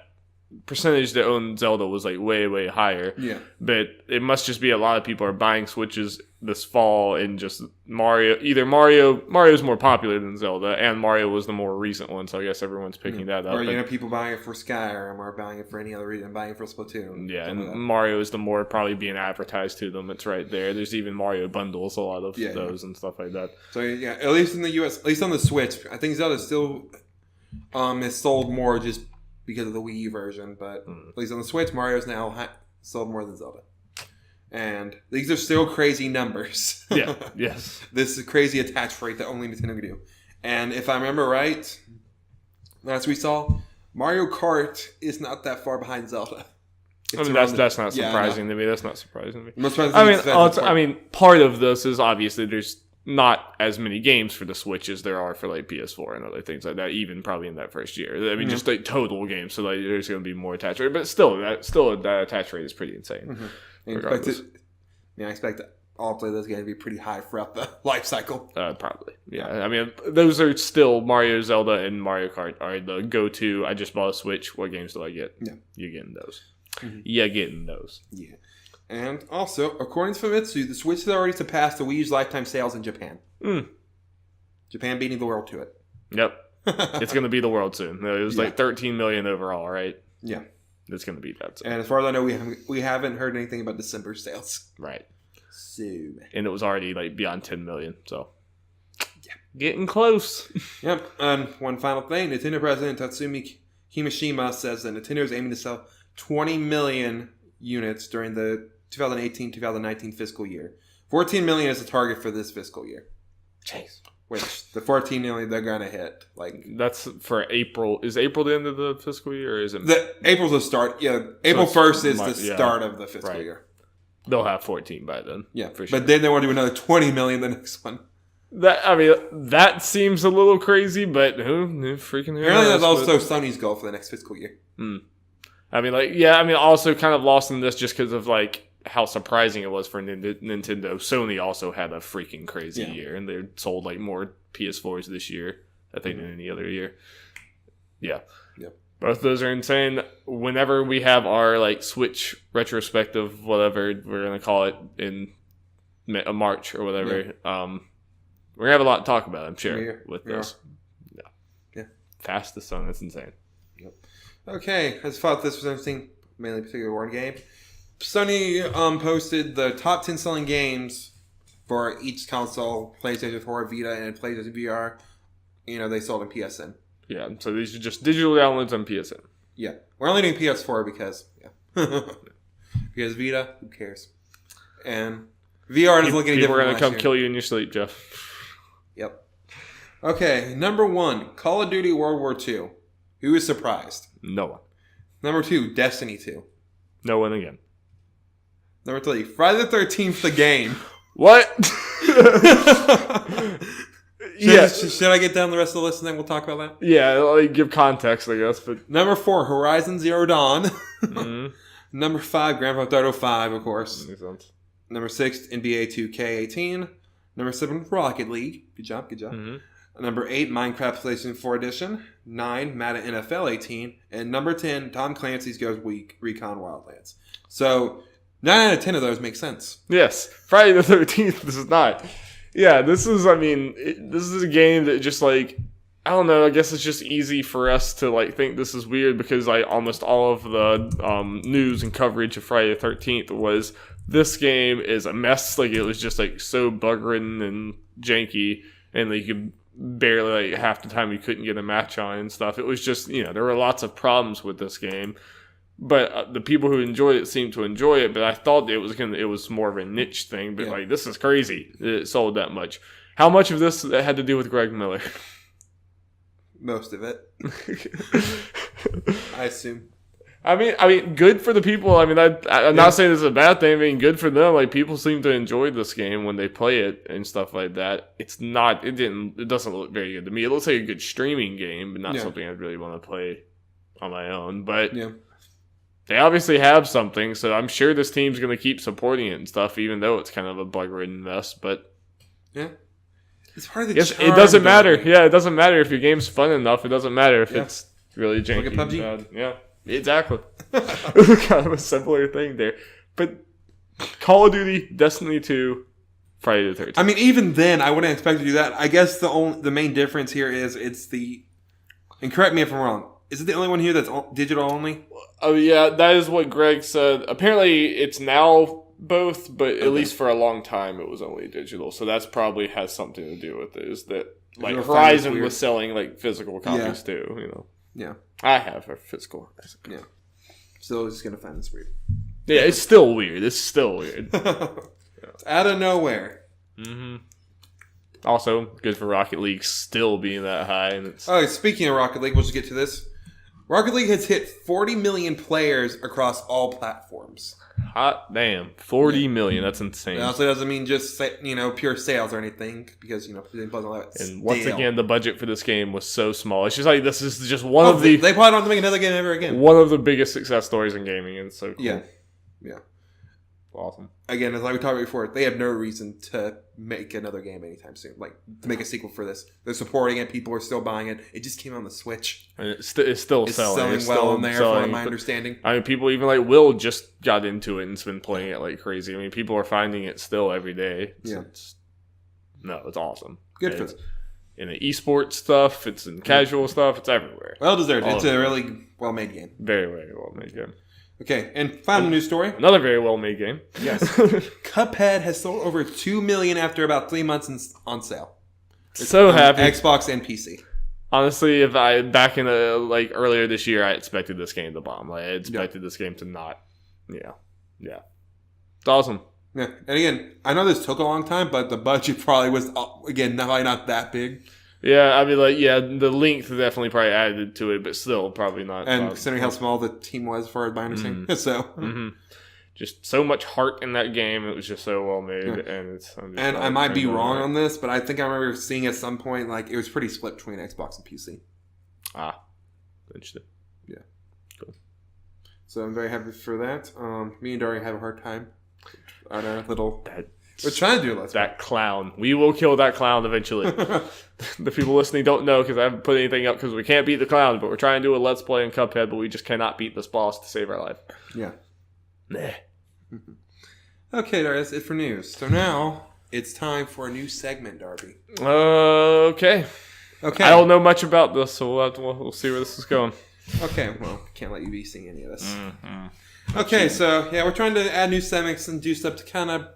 percentage that owned Zelda was, way, way higher. Yeah. But it must just be a lot of people are buying Switches this fall, and just Mario's more popular than Zelda, and Mario was the more recent one, so I guess everyone's picking that up. Or, people buying it for Skyrim, or buying it for any other reason, buying it for Splatoon. Yeah, and Mario is the more probably being advertised to them. It's right there. There's even Mario bundles, a lot of those and stuff like that. So, yeah, at least in the US, at least on the Switch, I think Zelda still is sold more just because of the Wii U version, but at least on the Switch, Mario's now sold more than Zelda. And these are still crazy numbers. Yeah, yes. This is crazy attach rate that only Nintendo can do. And if I remember right, last we saw, Mario Kart is not that far behind Zelda. That's not surprising to me. That's not surprising to me. Most surprising part of this is obviously there's not as many games for the Switch as there are for PS4 and other things like that, even probably in that first year. I mean, just total games, so there's going to be more attach rate, but still that attach rate is pretty insane. Mm-hmm. I expect all play those games to be pretty high throughout the life cycle. Probably, yeah. I mean, those are still Mario, Zelda, and Mario Kart are the go-to. I just bought a Switch. What games do I get? Yeah, you're getting those. Mm-hmm. Yeah, getting those. Yeah. And also, according to Famitsu, the Switch has already surpassed the Wii U's lifetime sales in Japan. Japan beating the world to it. Yep. It's going to be the world soon. It was 13 million overall, right? Yeah. It's going to be that soon. And as far as I know, we haven't heard anything about December sales. Right. So. And it was already beyond 10 million, so. Yeah. Getting close. Yep. And one final thing, Nintendo President Tatsumi Kimishima says that Nintendo is aiming to sell 20 million units during the 2018-2019 fiscal year. 14 million is the target for this fiscal year. Jeez. Which, the 14 million they're going to hit. That's for April. Is April the end of the fiscal year, or is it? April's the start. Yeah, April 1st is the start of the fiscal year. They'll have 14 by then. Yeah, for sure. But then they want to do another 20 million the next one. That seems a little crazy, but who freaking knows? Apparently that's also Sony's goal for the next fiscal year. Also kind of lost in this just because of how surprising it was for Nintendo. Sony also had a freaking crazy year, and they sold more PS4s this year than they did any other year. Yeah. Yep. Both of those are insane. Whenever we have our Switch retrospective, whatever we're gonna call it, in March or whatever, we're gonna have a lot to talk about, I'm sure, with this. Yeah. fastest song. That's insane. Yep. Okay, I just thought this was interesting, mainly a particular one game. Sony posted the top 10 selling games for each console, PlayStation 4, Vita, and PlayStation VR. They sold in PSN. Yeah, so these are just digital downloads on PSN. Yeah, we're only doing PS4 because, because Vita, who cares? And VR doesn't look any different. People are going to come kill you in your sleep, Jeff. Yep. Okay, number 1, Call of Duty World War II. Who is surprised? No one. Number 2, Destiny 2. No one again. Number 3, Friday the 13th, the game. What? Should I get down the rest of the list and then we'll talk about that? Yeah, I'll give context, I guess. But Number 4, Horizon Zero Dawn. Number 5, Grand Theft Auto 5, of course. Makes sense. Number 6, NBA 2K18. Number 7, Rocket League. Good job. Number 8, Minecraft PlayStation 4 Edition. 9, Madden NFL 18. And number 10, Tom Clancy's Ghost Recon Wildlands. So, 9 out of 10 of those make sense. Yes. Friday the 13th, this is not. Yeah, this is a game that just, like, I don't know, I guess it's just easy for us to, like, think this is weird because, like, almost all of the news and coverage of Friday the 13th was this game is a mess. Like, it was just, like, so bug-ridden and janky, and, like, you could barely, like, half the time you couldn't get a match on and stuff. It was just, there were lots of problems with this game. But the people who enjoyed it seemed to enjoy it. But I thought it was more of a niche thing. But like, this is crazy. It sold that much. How much of this had to do with Greg Miller? Most of it, I assume. I mean, good for the people. I mean, I'm not saying this is a bad thing. I mean, good for them. Like, people seem to enjoy this game when they play it and stuff like that. It doesn't look very good to me. It looks like a good streaming game, but not something I'd really want to play on my own. But they obviously have something, so I'm sure this team's going to keep supporting it and stuff, even though it's kind of a bug-ridden mess. But it's part of the charm. It doesn't matter. Yeah, it doesn't matter if your game's fun enough. It doesn't matter if it's really janky. Look at PUBG. And bad. Yeah, exactly. Kind of a simpler thing there. But Call of Duty, Destiny 2, Friday the 13th. I mean, even then, I wouldn't expect to do that. I guess the main difference here is it's the... And correct me if I'm wrong. Is it the only one here that's digital only? Oh, yeah, that is what Greg said. Apparently, it's now both, but at least for a long time, it was only digital. So that's probably has something to do with it. Is that, like, Horizon was selling, like, physical copies, too, Yeah. I have a physical Horizon. Yeah. Still just going to find this weird. Yeah, it's still weird. It's out of nowhere. Mm-hmm. Also, good for Rocket League still being that high. And speaking of Rocket League, we'll just get to this. Rocket League has hit 40 million players across all platforms. Hot damn. 40 million. That's insane. It also doesn't mean just, pure sales or anything, because, and once again, the budget for this game was so small. It's just like, this is just one of the... They probably don't have to make another game ever again. One of the biggest success stories in gaming, and it's so cool. Yeah. Awesome. Again, as like we talked about before, they have no reason to make another game anytime soon. Like, to make a sequel for this. They're supporting it. People are still buying it. It just came on the Switch. And it's still selling. It's well in there, from my understanding. I mean, people even like Will just got into it and's been playing it like crazy. I mean, people are finding it still every day. It's awesome. Good for them. In the esports stuff, it's in casual stuff, it's everywhere. Well deserved. It's a really well-made game. Very, very well-made game. Okay, and final news story. Another very well-made game. Yes. Cuphead has sold over 2 million after about 3 months on sale. It's so happy. Xbox and PC. Honestly, back in earlier this year, I expected this game to bomb. Like, I expected this game to not. Yeah. It's awesome. Yeah, and again, I know this took a long time, but the budget probably was probably not that big. Yeah, I mean, the length definitely probably added to it, but still probably not. And considering how small the team was, as far as my understanding, just so much heart in that game. It was just so well made, and I might be wrong on this, but I think I remember seeing at some point it was pretty split between Xbox and PC. Interesting. Yeah, cool. So I'm very happy for that. Me and Dari have a hard time on our little. We're trying to do that clown. We will kill that clown eventually. The people listening don't know because I haven't put anything up because we can't beat the clown, but we're trying to do a Let's Play in Cuphead, but we just cannot beat this boss to save our life. Yeah. Nah. Okay, Darby, that's it for news. So now it's time for a new segment, Darby. Okay. Okay. I don't know much about this, so we'll see where this is going. Okay, well, can't let you be seeing any of this. Okay, so yeah, we're trying to add new segments and do stuff to kind of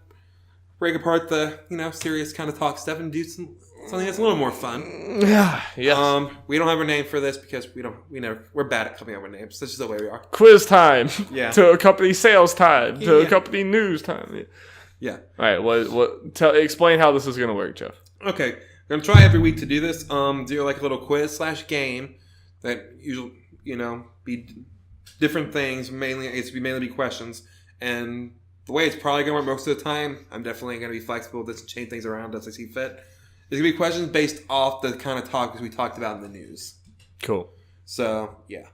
break apart the serious kind of talk stuff and do something that's a little more fun. Yeah. Yes. We don't have a name for this because we're bad at coming up with names. That's just the way we are. Quiz time. Yeah. To accompany sales time. To accompany news time. Yeah. All right. Explain how this is going to work, Jeff. Okay, we're gonna try every week to do this. Do like a little quiz / game that usually be different things. It's mainly be questions, and the way it's probably gonna work most of the time, I'm definitely gonna be flexible with this and change things around as I see fit. It's gonna be questions based off the kind of topics we talked about in the news. Cool. So yeah,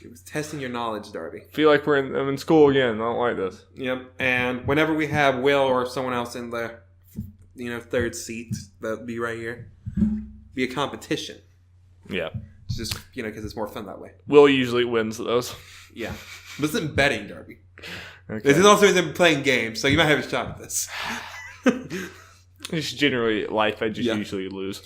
it was testing your knowledge, Darby. Feel like I'm in school again. I don't like this. Yep. And whenever we have Will or someone else in the third seat, that'll be right here, be a competition. Yeah. It's just because it's more fun that way. Will usually wins those. Yeah. But it's in betting, Darby. Okay. This is also in playing games, so you might have a shot at this. Just generally life, I just usually lose.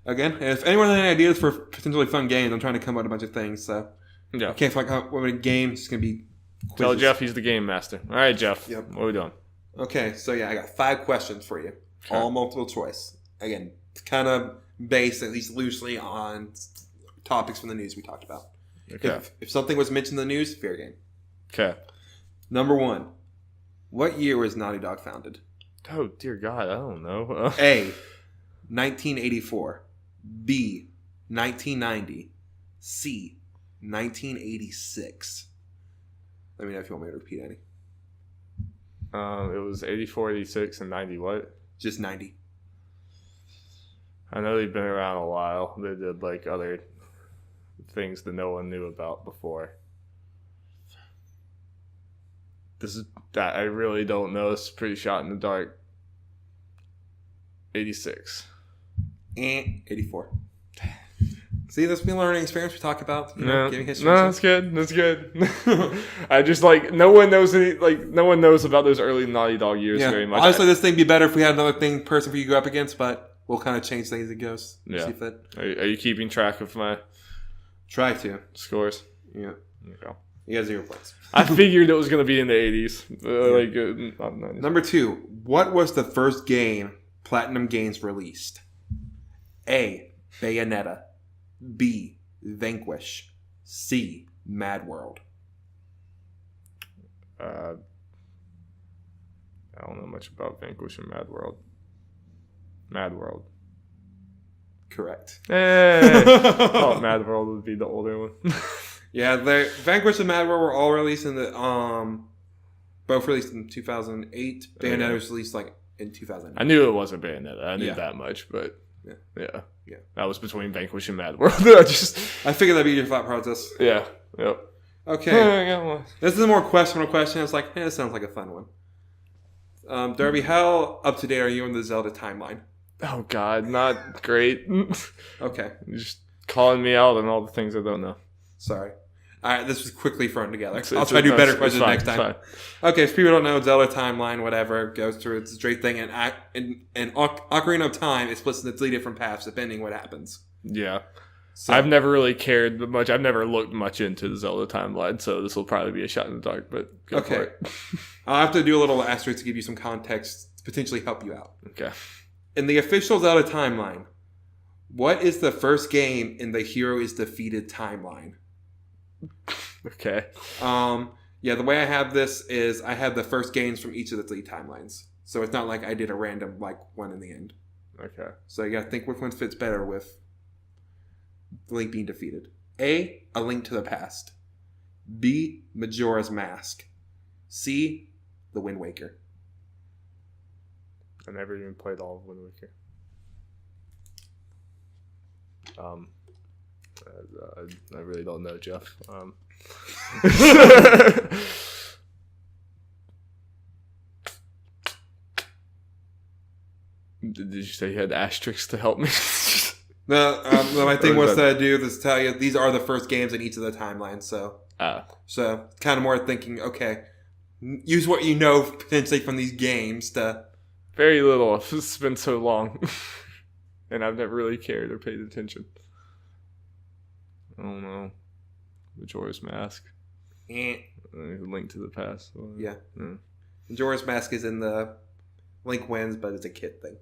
Again, if anyone has any ideas for potentially fun games, I'm trying to come up with a bunch of things, so yeah. I can't find out what a game. It's going to be quizzes. Tell Jeff he's the game master. All right, Jeff. Yep. What are we doing? Okay, so yeah, I got 5 questions for you. Okay. All multiple choice. Again, kind of based at least loosely on topics from the news we talked about. Okay. If something was mentioned in the news, fair game. Okay. Number 1. What year was Naughty Dog founded? Oh, dear God, I don't know. A, 1984. B, 1990. C, 1986. Let me know if you want me to repeat any. It was 84, 86, and 90 what? Just 90. I know they've been around a while. They did like other things that no one knew about before. I really don't know. It's pretty shot in the dark. 86. 84. See, this been a learning experience we talk about. Giving history. No, that's good. That's good. I just no one knows about those early Naughty Dog years very much. Honestly, this thing would be better if we had another person for you to go up against, but we'll kind of change things as it goes. Yeah. See fit. Are you keeping track of my try to scores? Yeah. Okay. You got 0 points. I figured it was going to be in the 80s. Not 90s. Number 2. What was the first game Platinum Games released? A, Bayonetta. B, Vanquish. C, Mad World. I don't know much about Vanquish and Mad World. Mad World. Correct. Hey! I thought Mad World would be the older one. Yeah, Vanquish and Mad World were all released in the both released in 2008. Bayonetta was released in 2009. I knew it wasn't Bayonetta. I knew that much, but yeah. That was between Vanquish and Mad World. I figured that'd be your thought process. Yeah. Yep. Okay. This is a more questionable question. It's like, this sounds like a fun one. Darby, how up to date are you on the Zelda timeline? Oh God, not great. Okay. You're just calling me out on all the things I don't know. Sorry. All right, this was quickly thrown together. I'll try to do better questions next time. Okay, if people don't know, Zelda timeline, whatever, goes through its straight thing. And Ocarina of Time is split into 3 different paths, depending what happens. Yeah. So, I've never really cared much. I've never looked much into the Zelda timeline, so this will probably be a shot in the dark, but go for it. I'll have to do a little asterisk to give you some context to potentially help you out. Okay. In the official Zelda timeline, what is the first game in the hero is defeated timeline? Okay. Yeah, the way I have this is I have the first games from each of the 3 timelines. So it's not like I did a random one in the end. Okay. So you gotta think which one fits better with Link being defeated. A Link to the Past. B, Majora's Mask. C, The Wind Waker. I never even played all of Wind Waker. I really don't know, Jeff. Did you say you had asterisks to help me? No, my thing was to do is tell you these are the first games in each of the timelines. So kind of more thinking, okay, use what you know potentially from these games to. Very little. It's been so long. and I've never really cared or paid attention. I don't know. Majora's Mask. Link to the Past. Yeah. Majora's Mask is in the Link wins, but it's a kid thing.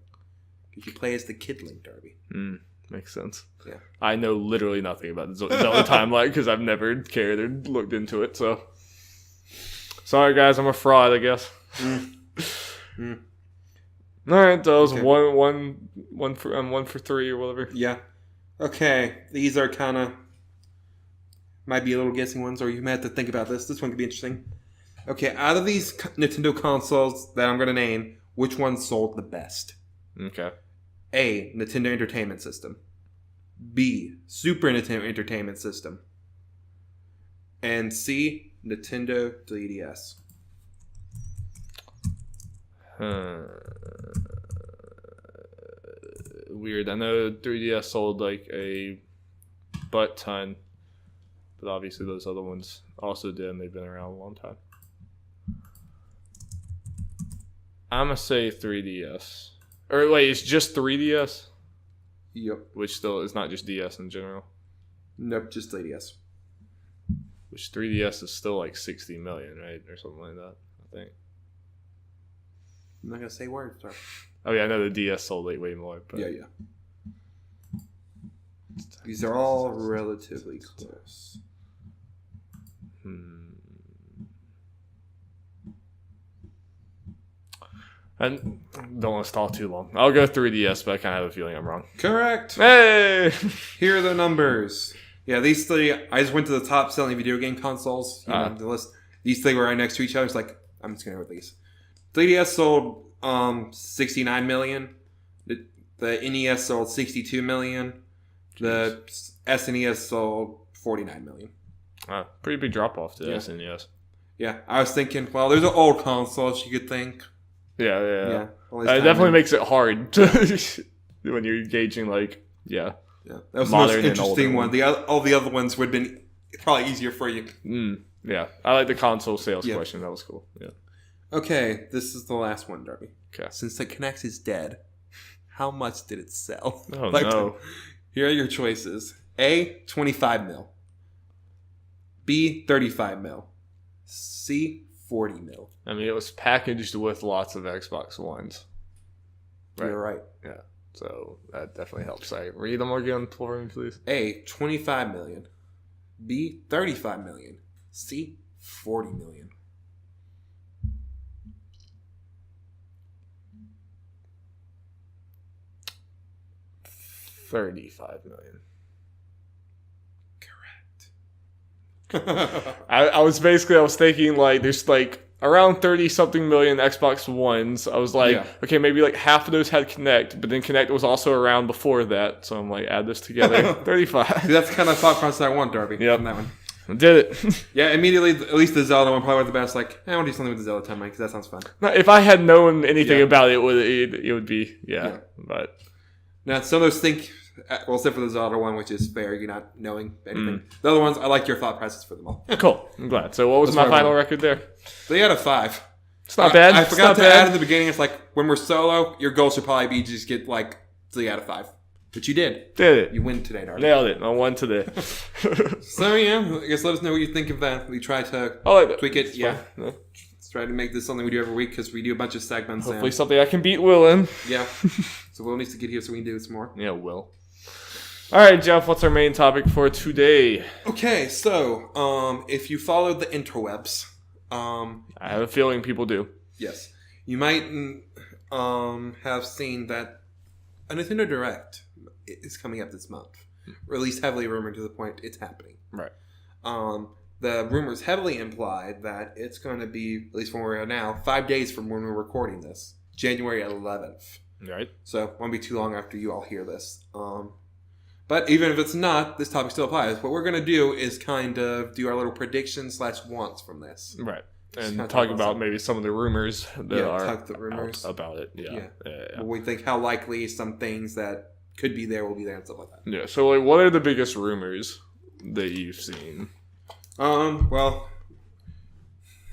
Because you play as the kid Link, Darby. Makes sense. Yeah. I know literally nothing about the Zelda timeline because I've never cared or looked into it. So, sorry guys, I'm a fraud, I guess. All right, that was one for 3 or whatever. Yeah. Okay, these are kind of might be a little guessing ones, or you might have to think about this. This one could be interesting. Okay, out of these Nintendo consoles that I'm going to name, which one sold the best? Okay. A. Nintendo Entertainment System. B. Super Nintendo Entertainment System. And C. Nintendo 3DS. Weird. I know 3DS sold like a butt ton, but obviously those other ones also did, and they've been around a long time. I'm gonna say 3DS. Or wait, it's just 3DS? Yep. Which still is not just DS in general. Nope, just 3DS. Which 3DS is still like 60 million, right? Or something like that, I think. I'm not gonna say words, sorry. Oh yeah, I know the DS sold like way more. But Yeah. These are all relatively close. And don't want to stall too long. I'll go 3DS, but I kind of have a feeling I'm wrong. Correct. Hey! Here are the numbers. Yeah, these three, I just went to the top selling video game consoles. You know, the list. These three were right next to each other. It's like, I'm just going to go with these. 3DS sold 69 million. The NES sold 62 million. The SNES sold 49 million. Pretty big drop off to the SNES. Yeah, I was thinking, well, there's an old console, you could think. Yeah. It definitely makes it hard when you're gauging, like, Yeah, that was the most interesting one. All the other ones would have been probably easier for you. Yeah, I like the console sales question. That was cool. Yeah. Okay, this is the last one, Darby. Okay. Since the Kinect is dead, how much did it sell? Oh, no. Here are your choices. A, 25 mil. B, 35 mil. C, 40 mil. I mean, it was packaged with lots of Xbox Ones. Right? You're right. Yeah. So that definitely helps. Read them again for me, please. A, 25 million. B, 35 million. C, 40 million. $35 million. Correct. I was thinking like there's like around 30-something million Xbox Ones. I was like, okay, maybe like half of those had Kinect, but then Kinect was also around before that. So I'm like, add this together, 35. See, that's the kind of thought process I want, Darby. Yeah, on that one. I did it. Yeah, immediately, at least the Zelda one probably was the best. Like, I want to do something with the Zelda timeline because that sounds fun. Now, if I had known anything about it, it would be, but. Now, some of those think, well, except for the Zelda one, which is fair, you're not knowing anything. The other ones, I like your thought process for them all. Cool. I'm glad. So what was my final record there? 3 out of 5. It's not bad. I forgot to add in the beginning, it's like, when we're solo, your goal should probably be just get like 3 out of 5. But you did. Did it. You win today, Darby. Nailed it. I won today. So, yeah, I guess let us know what you think of that. We try to tweak it. Yeah. Let's try to make this something we do every week because we do a bunch of segments. Hopefully something I can beat Will in. Yeah. So Will needs to get here so we can do this more. Yeah, Will. All right, Jeff, what's our main topic for today? Okay, so if you followed the interwebs... I have a feeling people do. Yes. You might have seen that a Nintendo Direct is coming up this month. Or at least heavily rumored to the point it's happening. Right. The rumors heavily implied that it's going to be, at least from where we are now, 5 days from when we're recording this. January 11th. Right. So it won't be too long after you all hear this. But even if it's not, this topic still applies. What we're going to do is kind of do our little predictions / wants from this. Right. And talk about maybe some of the rumors that are about it. Yeah. We think how likely some things that could be there will be there and stuff like that. Yeah. So, like, what are the biggest rumors that you've seen? Well,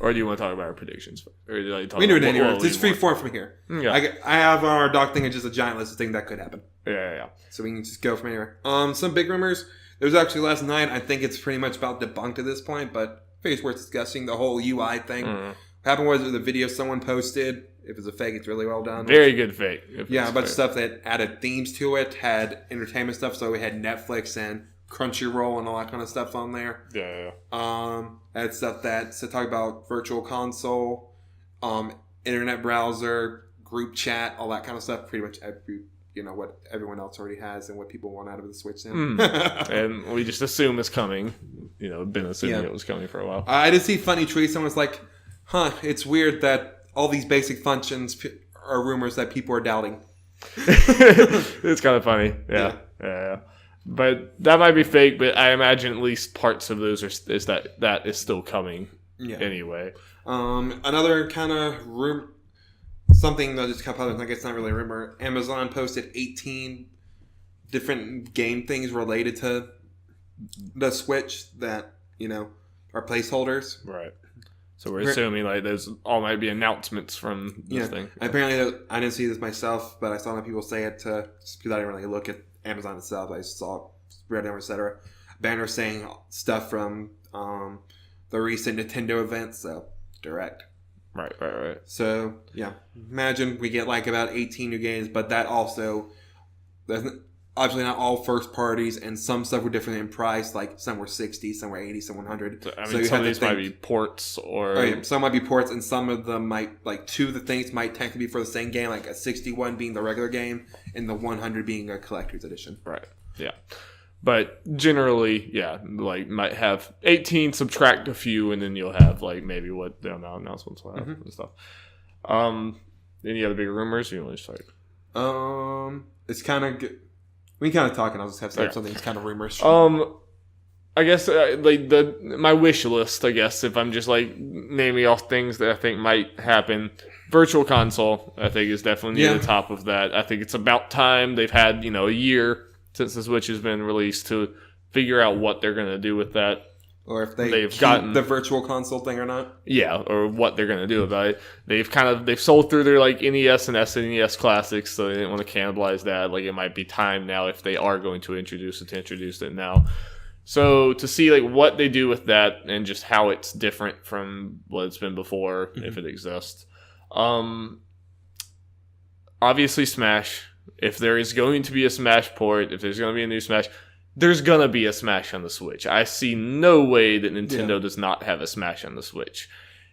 Or do you want to talk about our predictions? Or do you talk we can do it about anywhere. It's free form from here. Yeah. I have our doc thing. It's just a giant list of things that could happen. Yeah. So we can just go from anywhere. Some big rumors. There was actually last night. I think it's pretty much about debunked at this point, but I think it's worth discussing the whole UI thing. What happened was the video someone posted. If it's a fake, it's really well done. Very good fake. Yeah, a bunch of stuff that added themes to it, had entertainment stuff. So we had Netflix and Crunchyroll and all that kind of stuff on there. Yeah. Had stuff that talk about virtual console, internet browser, group chat, all that kind of stuff. Pretty much what everyone else already has and what people want out of the Switch now. And we just assume it's coming. Been assuming it was coming for a while. I did see funny tweets. Someone's like, it's weird that all these basic functions are rumors that people are doubting. It's kind of funny. Yeah. But that might be fake, but I imagine at least parts of those is that is still coming anyway. Another kind of something that just kept up, I guess it's not really a rumor. Amazon posted 18 different game things related to the Switch that, are placeholders. Right. So we're assuming like those all might be announcements from this thing. Apparently, I didn't see this myself, but I saw other people say it just because I didn't really look at Amazon itself. I saw Reddit, etc. Banner saying stuff from the recent Nintendo event, so Direct. Right. So, imagine we get like about 18 new games, but that also, obviously not all first parties, and some stuff were different in price, like some were 60, some were 80, some 100. So some of these might be ports or... some might be ports, and some of them might, like two of the things might technically be for the same game, like a 61 being the regular game, and the 100 being a collector's edition. Right, yeah. But generally, like might have 18, subtract a few, and then you'll have like maybe what the announcements will have and stuff. Any other big rumors? You want to start? It's kind of good. We can kind of talk, and I'll just have something that's kind of rumors. I guess like my wish list. I guess if I'm just like naming off things that I think might happen, Virtual Console I think is definitely near the top of that. I think it's about time. They've had a year since the Switch has been released to figure out what they're going to do with that. Or if they've gotten the Virtual Console thing or not. Yeah, or what they're going to do about it. They've sold through their like NES and SNES classics, so they didn't want to cannibalize that. Like it might be time now if they are going to introduce it now. So to see like what they do with that and just how it's different from what it's been before, if it exists. Obviously Smash. If there is going to be a Smash port, if there's going to be a new Smash, there's going to be a Smash on the Switch. I see no way that Nintendo does not have a Smash on the Switch.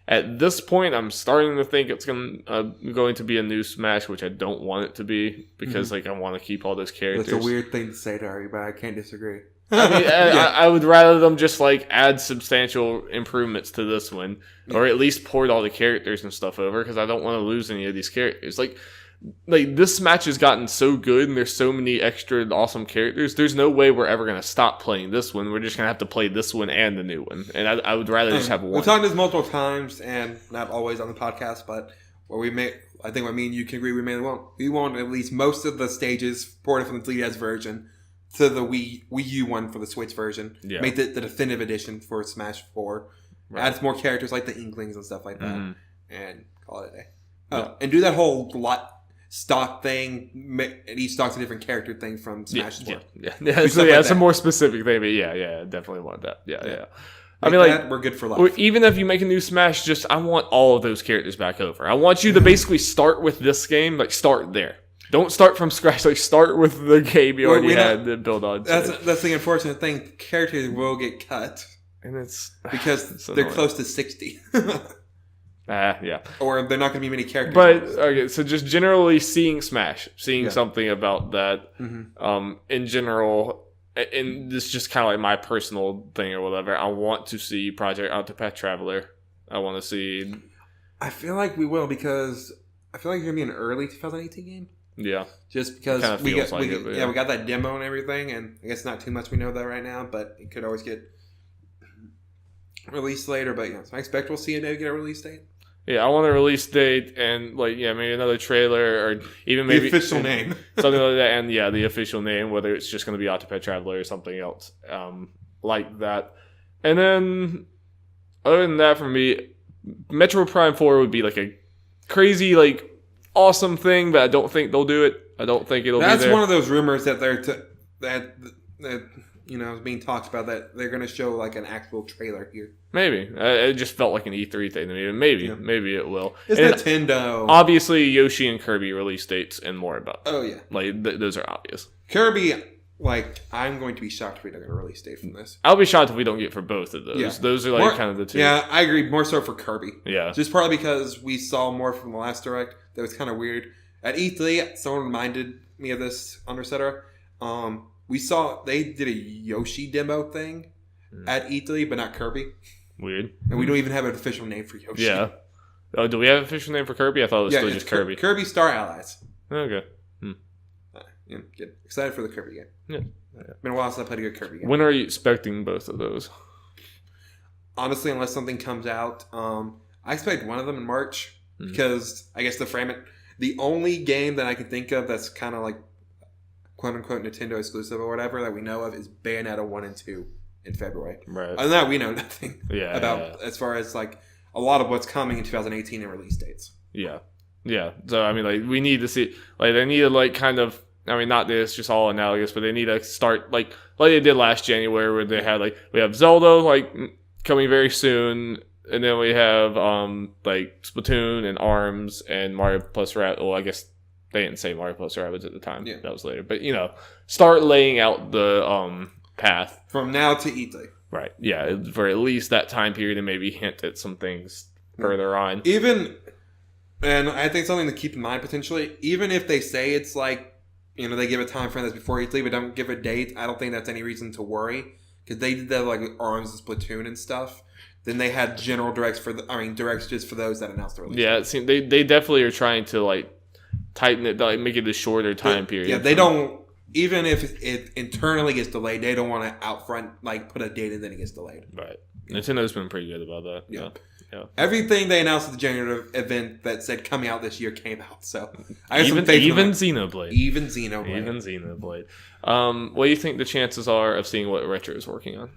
At this point, I'm starting to think it's going to be a new Smash, which I don't want it to be because like I want to keep all those characters. That's a weird thing to say, Darby, but I can't disagree. I would rather them just like add substantial improvements to this one, or at least port all the characters and stuff over because I don't want to lose any of these characters. Like this match has gotten so good and there's so many extra awesome characters. There's no way we're ever going to stop playing this one. We're just going to have to play this one and the new one. And I would rather just have one. We've talked this multiple times and not always on the podcast, but I think what me and you can agree we want at least most of the stages ported from the 3DS version to the Wii U one for the Switch version. Yeah. Make the definitive edition for Smash 4. Right. Add more characters like the Inklings and stuff like that. And call it a day. And do that whole stock thing, and each stock's a different character thing from Smash 4. Yeah. So it's a more specific thing, but yeah, definitely want that. Yeah. I mean, like, we're good for life. Or even if you make a new Smash, I want all of those characters back over. I want you to basically start with this game, like start there. Don't start from scratch. Like start with the game you already had to build on. That's the unfortunate thing. Characters will get cut, and it's because they're close to 60. Yeah. Or they're not going to be many characters. But, okay, so just generally seeing Smash, something about that, in general, and this is just kind of like my personal thing or whatever, I want to see Project Octopath Traveler. I want to see... I feel like we will because I feel like it's going to be an early 2018 game. Yeah. Just because we got that demo and everything, and I guess not too much we know that right now, but it could always get released later. But so I expect we'll see it get a release date. Yeah, I want a release date and maybe another trailer or even maybe the official name, something like that, and the official name, whether it's just going to be Octopath Traveler or something else like that. And then other than that, for me, Metro Prime 4 would be like a crazy, like, awesome thing, but I don't think they'll do it. I don't think it'll be there. That's one of those rumors that that is being talked about, that they're going to show like an actual trailer here. Maybe. It just felt like an E3 thing to me. Maybe it will. It's Nintendo. Obviously, Yoshi and Kirby release dates and more about them. Oh, yeah. Like, those are obvious. Kirby, like, I'm going to be shocked if we don't get a release date from this. I'll be shocked if we don't get for both of those. Yeah. Those are, like, kind of the two. Yeah, I agree. More so for Kirby. Yeah. Just probably because we saw more from the last Direct that was kind of weird. At E3, someone reminded me of this on Resetera. We saw they did a Yoshi demo thing at E3, but not Kirby. Weird. And we don't even have an official name for Yoshi. Yeah. Oh, do we have an official name for Kirby? I thought it was still just Kirby. Kirby Star Allies. Okay. Good. Excited for the Kirby game. Yeah. Been a while since I played a good Kirby game. When are you expecting both of those? Honestly, unless something comes out, I expect one of them in March because I guess the only game that I can think of that's kind of like quote unquote Nintendo exclusive or whatever that we know of is Bayonetta 1 and 2 in February. Right. Other than that, we know nothing about as far as like a lot of what's coming in 2018 and release dates. Yeah. Yeah. So, I mean, like, we need to see, like, they need to, like, kind of, I mean, not this, just all analogous, but they need to start, like they did last January where they had, like, we have Zelda, like, coming very soon, and then we have, like, Splatoon and ARMS and Mario plus Rabbids. Well, I guess they didn't say Mario plus Rabbids at the time. Yeah. That was later. But, start laying out the path. From now to E3. Right. Yeah, for at least that time period and maybe hint at some things further on. And I think something to keep in mind potentially, even if they say it's like, they give a time frame that's before E3 but don't give a date, I don't think that's any reason to worry. Because they did that like ARMS and Splatoon and stuff. Then they had general directs directs just for those that announced the release. Yeah, it seemed they definitely are trying to like tighten it, like make it a shorter time period. Yeah, they don't. Even if it internally gets delayed, they don't want to out front like put a date and then it gets delayed. Right. Nintendo's been pretty good about that. Yeah. Everything they announced at the January event that said coming out this year came out. So I even Xenoblade. Even Xenoblade. What do you think the chances are of seeing what Retro is working on?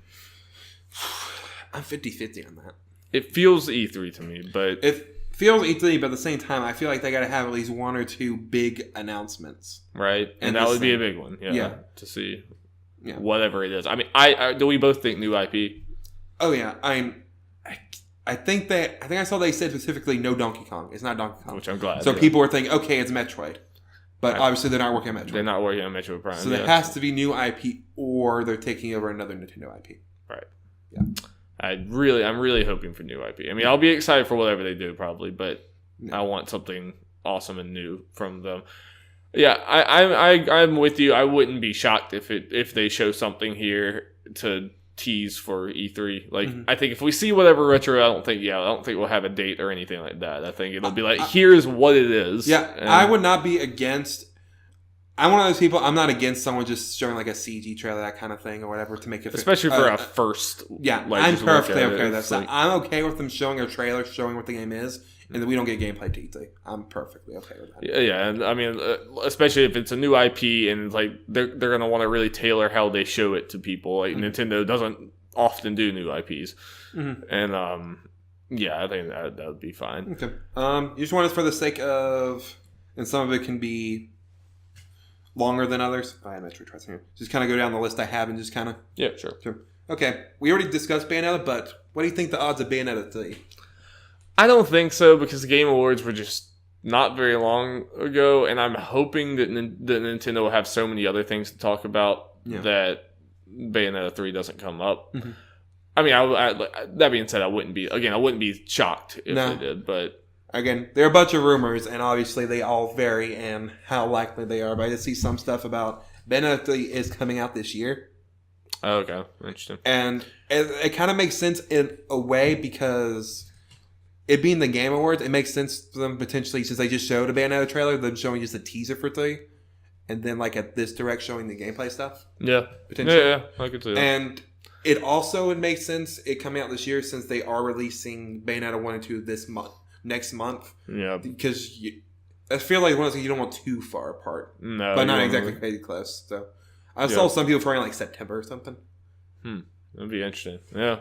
I'm 50-50 on that. It feels E3 to me, but it feels E3, but at the same time, I feel like they got to have at least one or two big announcements. Right, and that would be a big one. Yeah. To see whatever it is. I mean, do we both think new IP? Oh yeah, I think I saw they said specifically no Donkey Kong. It's not Donkey Kong, which I'm glad. So people were thinking, okay, it's Metroid, but obviously they're not working on Metroid. They're not working on Metroid Prime. So there has to be new IP, or they're taking over another Nintendo IP. Right. Yeah. I'm really hoping for new IP. I mean, I'll be excited for whatever they do, probably, but I want something awesome and new from them. Yeah, I'm with you. I wouldn't be shocked if they show something here to tease for E3. Like, I think if we see whatever Retro, I don't think we'll have a date or anything like that. I think it'll be like, here's what it is. Yeah, I would not be against. I'm one of those people. I'm not against someone just showing like a CG trailer, that kind of thing, or whatever, to make it. Especially for a first. Yeah, I'm perfectly okay with that. So I'm okay with them showing a trailer, showing what the game is, and then we don't get gameplay to E3. I'm perfectly okay with that. Yeah, and I mean, especially if it's a new IP and like they're gonna want to really tailor how they show it to people. Like Nintendo doesn't often do new IPs, and I think that would be fine. Okay. You just want it for the sake of, and some of it can be longer than others. I have Metroid Trust here. Just kind of go down the list I have and just kind of. Yeah, sure. Okay, we already discussed Bayonetta, but what do you think the odds of Bayonetta 3? I don't think so, because the Game Awards were just not very long ago, and I'm hoping that Nintendo will have so many other things to talk about that Bayonetta 3 doesn't come up. I mean, that being said, I wouldn't be shocked if they did, but. Again, there are a bunch of rumors, and obviously they all vary in how likely they are. But I did see some stuff about Bayonetta 3 is coming out this year. Oh, okay. Interesting. And it kind of makes sense in a way because it being the Game Awards, it makes sense for them potentially, since they just showed a Bayonetta trailer, them showing just a teaser for 3. And then like at this direct showing the gameplay stuff. Yeah. Potentially. Yeah, I could see that. And it also would make sense it coming out this year since they are releasing Bayonetta 1 and 2 next month. Yeah. Because I feel like one of the things you don't want too far apart. No. But not exactly crazy close. So I saw some people throwing like September or something. That'd be interesting. Yeah.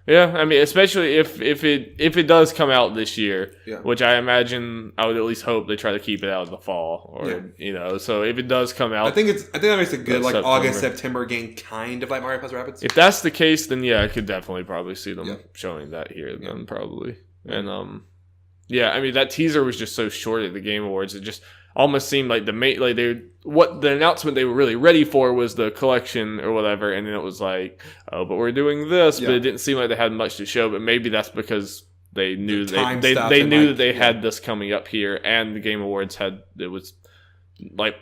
Yeah, I mean, especially if it does come out this year, which I imagine, I would at least hope they try to keep it out in the fall, or so if it does come out, I think that makes a good like September. August September game, kind of like Mario Plus Rabbids. If that's the case, then I could definitely probably see them showing that here then probably, and I mean that teaser was just so short at the Game Awards, it just almost seemed like the announcement they were really ready for was the collection or whatever, and then it was like, oh, but we're doing this, but it didn't seem like they had much to show. But maybe that's because they knew they knew that they had this coming up here, and the Game Awards it was like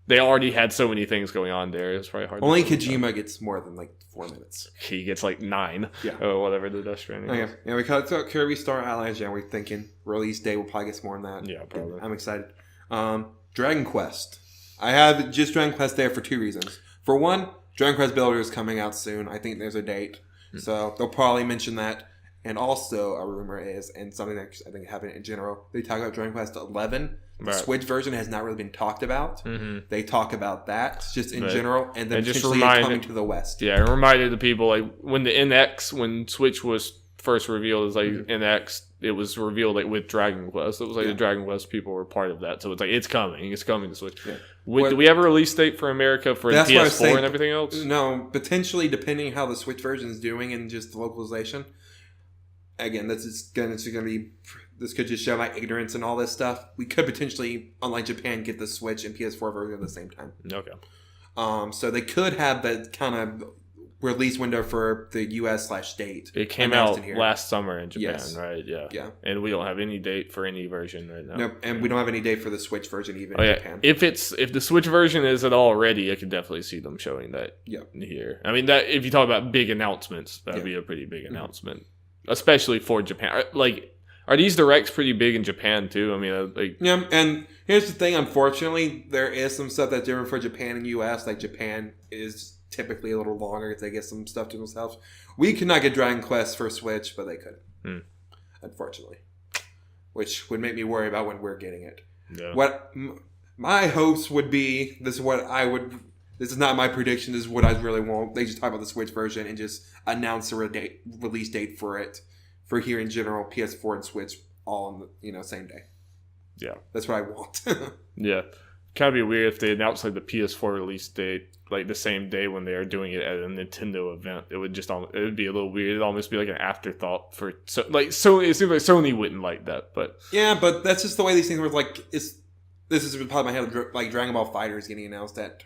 they already had so many things going on there. It was probably hard. Only Kojima gets more than like 4 minutes. He gets like 9, or whatever the Death Stranding. Okay, we cut Kirby Star Allies, and we're thinking release day will probably get more than that. Yeah, probably. I'm excited. Dragon Quest. I have just Dragon Quest there for 2 reasons. For one, Dragon Quest Builder is coming out soon. I think there's a date. So they'll probably mention that. And also, a rumor is, and something that I think happened in general, they talk about Dragon Quest 11. The Switch version has not really been talked about. Mm-hmm. They talk about that just in general, and then potentially coming to the West. Yeah, it reminded the people, like, when Switch was first revealed as, like, NX, it was revealed, like, with Dragon Quest. It was, like, the Dragon Quest people were part of that. So it's, like, it's coming to Switch. Yeah. Do we have a release date for America for the PS4 and everything else? No, potentially, depending how the Switch version is doing and just the localization. Again, this could just show my ignorance and all this stuff. We could potentially, unlike Japan, get the Switch and PS4 version at the same time. Okay. So they could have that kind of release window for the US/date. It came out last summer in Japan, right? Yeah. Yeah. And we don't have any date for any version right now. Nope. And we don't have any date for the Switch version even in Japan. If the Switch version is at all ready, I could definitely see them showing that here. I mean, that if you talk about big announcements, that'd be a pretty big announcement. Especially for Japan. Like, are these directs pretty big in Japan too? I mean, yeah. And here's the thing. Unfortunately, there is some stuff that's different for Japan and US. Like Japan is typically a little longer if they get some stuff to themselves. We could not get Dragon Quest for Switch, but they could. Unfortunately, which would make me worry about when we're getting it. Yeah. What my hopes would be. This is not my prediction. This is what I really want. They just talk about the Switch version and just announce a release date for it for here in general, PS4 and Switch all on the same day. Yeah, that's what I want. Yeah, kind of be weird if they announced like the PS4 release date like the same day when they are doing it at a Nintendo event. It would be a little weird. It'd almost be like an afterthought for so it seems like Sony wouldn't like that, but yeah, but that's just the way these things work. Like this is probably my head like Dragon Ball FighterZ getting announced at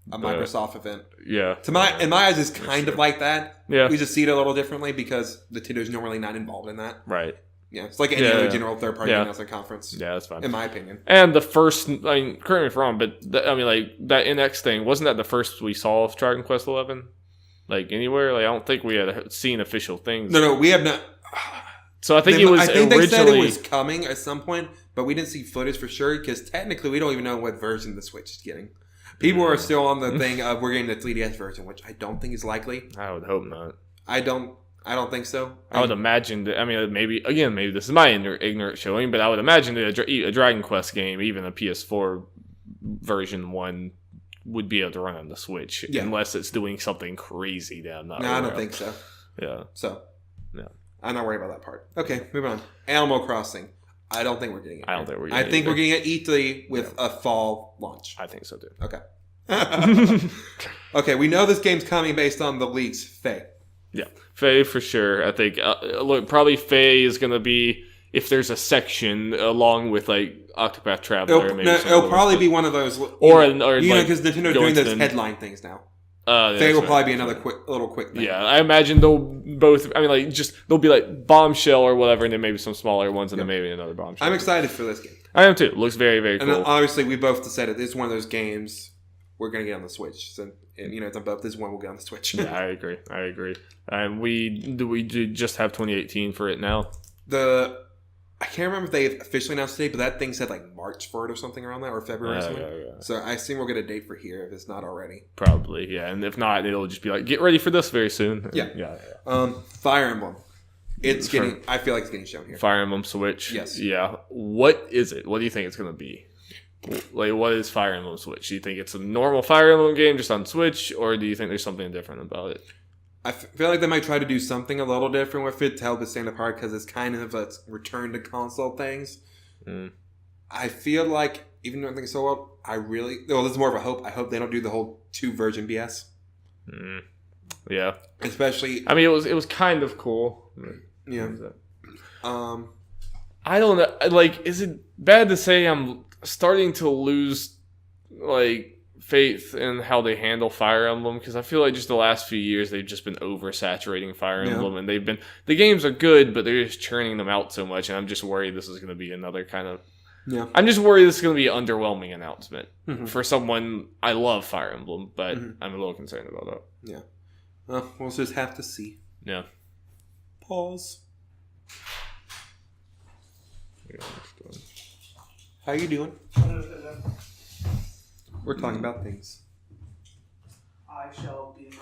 a Microsoft event. Yeah. In my eyes, it's kind of like that. Yeah. We just see it a little differently because Nintendo's normally not involved in that. Right. Yeah. It's like any other general third-party announcement conference. Yeah, that's fine. In my opinion. And the first, correct me if I'm wrong, but that NX thing, wasn't that the first we saw of Dragon Quest 11? Like anywhere? Like I don't think we had seen official things. No, we have not. So I think I think they said it was coming at some point, but we didn't see footage for sure because technically we don't even know what version the Switch is getting. People are still on the thing of we're getting the 3DS version, which I don't think is likely. I would hope not. I don't think so. I would imagine that. I mean, maybe this is my ignorant showing, but I would imagine that a Dragon Quest game, even a PS4 version one, would be able to run on the Switch, unless it's doing something crazy that I'm not. No, I don't think so. Yeah. So, I'm not worried about that part. Okay, moving on. Animal Crossing. I don't think we're getting it. I don't think we're getting it. I think we're getting it E3 with a fall launch. I think so too. Okay. Okay, we know this game's coming based on the leaks. Faye. Yeah, Faye for sure. I think, probably Faye is going to be, if there's a section along with like Octopath Traveler. It'll probably be one of those. Or because Nintendo's doing those headline things now. Faye will probably be another little quick thing. Yeah, I imagine they'll both. I mean, they'll be like Bombshell or whatever, and then maybe some smaller ones, and then maybe another Bombshell. I'm excited for this game. I am too. It looks very, very cool. And obviously, we both decided this is one of those games we're going to get on the Switch. So, it's on both. This one will get on the Switch. Yeah, I agree. And we just have 2018 for it now. I can't remember if they officially announced today, but that thing said like March for it or something around that, or February or something. Yeah. So I assume we'll get a date for here if it's not already. Probably, yeah. And if not, it'll just be like, get ready for this very soon. Yeah. Fire Emblem. I feel like it's getting shown here. Fire Emblem Switch. Yes. Yeah. What is it? What do you think it's going to be? Like, what is Fire Emblem Switch? Do you think it's a normal Fire Emblem game just on Switch, or do you think there's something different about it? I feel like they might try to do something a little different with it to help it stand apart because it's kind of a return to console things. I feel like, even though I think it's so well, this is more of a hope. I hope they don't do the whole 2 version BS. Yeah. Especially... I mean, it was kind of cool. Yeah. I don't know. Like, is it bad to say I'm starting to lose, like, faith in how they handle Fire Emblem? Because I feel like just the last few years they've just been oversaturating Fire Emblem, and the games are good, but they're just churning them out so much, and I'm just worried this is going to be another kind of... Yeah. I'm just worried this is going to be an underwhelming announcement for someone. I love Fire Emblem, but I'm a little concerned about that. Yeah. Well, we'll just have to see. Yeah. Pause. How you doing? We're talking about things. I shall be in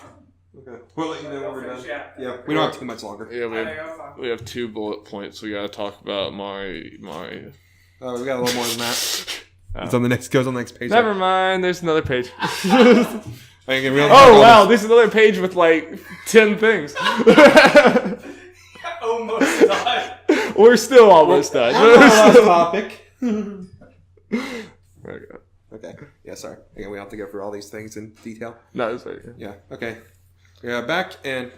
Okay. We'll let you know when we're done. Yeah. We don't have too much longer. Yeah, we have 2 bullet points. We got to talk about my. Oh, we got a little more than that. It's on the next. Goes on the next page. Never mind. There's another page. Oh wow! There's another page with like 10 things. Almost done. We're still almost done. Last topic. Okay. Yeah, sorry. Again, we don't have to go through all these things in detail. No, it's like, Yeah, okay. Yeah, back and,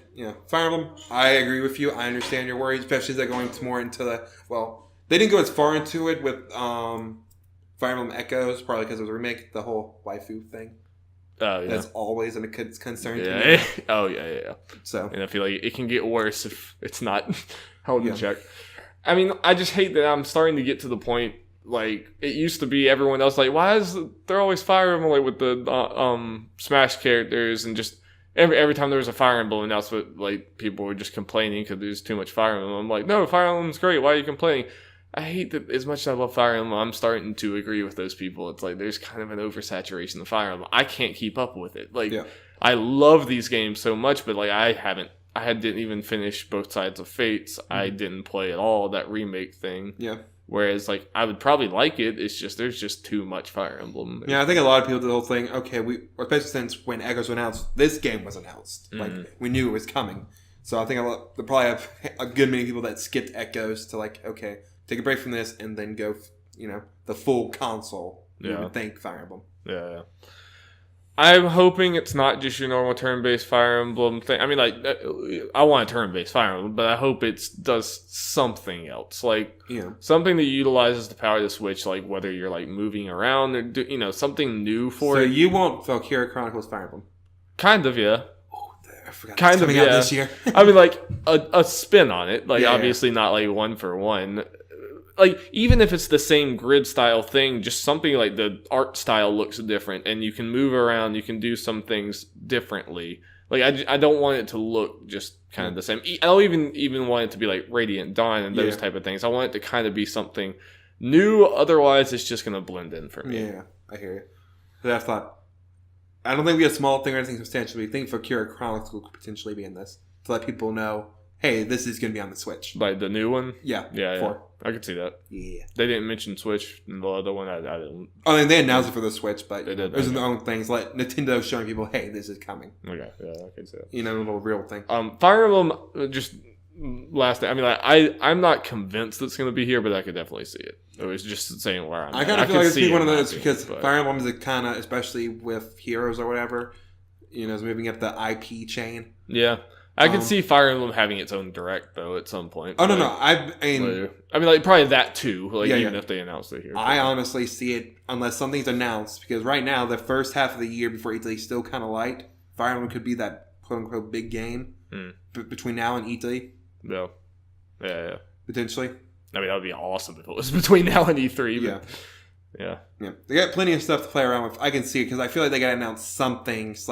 Fire Emblem, I agree with you. I understand your worries, especially as they're going more into the, they didn't go as far into it with Fire Emblem Echoes, probably because it was a remake, the whole waifu thing. Oh, yeah. That's always a concern to me. me. Oh, yeah. So. And I feel like it can get worse if it's not held in check. I mean, I just hate that I'm starting to get to the point, like, it used to be everyone else, like, why is there always Fire Emblem, like, with the Smash characters, and just every time there was a Fire Emblem announcement, like, people were just complaining because there's too much Fire Emblem. I'm like, no, Fire Emblem's great, why are you complaining? I hate that as much as I love Fire Emblem, I'm starting to agree with those people. It's like, there's kind of an oversaturation of Fire Emblem. I can't keep up with it. Like, I love these games so much, but, like, I didn't even finish both sides of Fates. I didn't play at all that remake thing. Yeah. Whereas, like, I would probably like it. It's just, there's just too much Fire Emblem. Yeah, I think a lot of people did the whole thing, okay, especially since when Echoes was announced, this game was announced. Like, we knew it was coming. So I think they probably have a good many people that skipped Echoes to, like, okay, take a break from this and then go, the full console. You would think Fire Emblem. Yeah. I'm hoping it's not just your normal turn-based Fire Emblem thing. I mean, like, I want a turn-based Fire Emblem, but I hope it does something else. Like, something that utilizes the power of the Switch, like, whether you're, like, moving around or, something new for it. So you want Valkyria Chronicles Fire Emblem? Kind of, yeah. Oh, I forgot kind it's coming out this year. I mean, like, a spin on it. Like, obviously not, like, 1-for-1. Like, even if it's the same grid style thing, just something like the art style looks different and you can move around, you can do some things differently. Like, I don't want it to look just kind of the same. I don't even want it to be like Radiant Dawn and those type of things. I want it to kind of be something new. Otherwise, it's just going to blend in for me. Yeah, I hear you. But I thought, I don't think we have a small thing or anything substantial. We think Valkyria Chronicles could potentially be in this to let people know, hey, this is going to be on the Switch. Like the new one? Yeah. 4. I could see that. Yeah. They didn't mention Switch in the other one. I didn't. Oh, and they announced it for the Switch, but they did. Those are their own things. Like Nintendo showing people, hey, this is coming. Okay, yeah, I could see that. A little real thing. Fire Emblem, just last thing. I mean, I'm not convinced it's going to be here, but I could definitely see it. It was just saying where I'm I kind of feel like it's one of those because Fire Emblem is a kind of, especially with Heroes or whatever, is moving up the IP chain. Yeah. I could see Fire Emblem having its own direct, though, at some point. Oh, no. I mean, like, probably that, too. Like, even if they announce it here. I honestly see it, unless something's announced, because right now, the first half of the year before E3 is still kind of light. Fire Emblem could be that quote-unquote big game between now and E3. Yeah. Potentially. I mean, that would be awesome if it was between now and E3. But yeah. They got plenty of stuff to play around with. I can see it, because I feel like they got to announce something /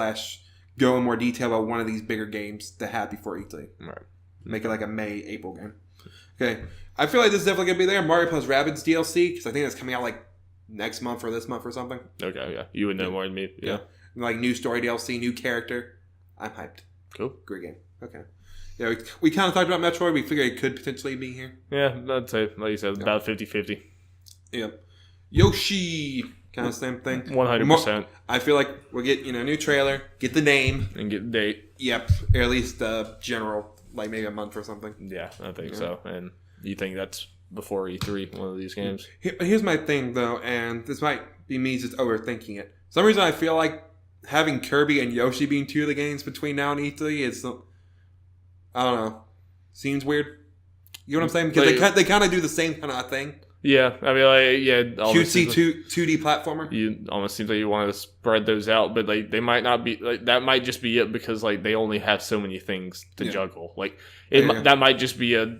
go in more detail about one of these bigger games to have before E3. Right. Make it like a May, April game. Okay. I feel like this is definitely going to be there. Mario plus Rabbids DLC, because I think that's coming out like next month or this month or something. Okay, yeah. You would know more than me. Yeah. Like new story DLC, new character. I'm hyped. Cool. Great game. Okay. Yeah, we kind of talked about Metroid. We figured it could potentially be here. Yeah, I'd say, like you said, about 50-50. Yeah. Yoshi kind of same thing. 100%. I feel like we'll get new trailer, get the name, And get the date. Yep, or at least general, like maybe a month or something. Yeah, I think so. And you think that's before E3, one of these games? Here's my thing, though, and this might be me just overthinking it. For some reason, I feel like having Kirby and Yoshi being two of the games between now and E3 is, I don't know, seems weird. You know what I'm saying? Because they kind of do the same kind of thing. Yeah, I mean, cutesy 2D platformer. You almost seems like you want to spread those out, but like they might not be like that. Might just be it because like they only have so many things to juggle. Like that might just be a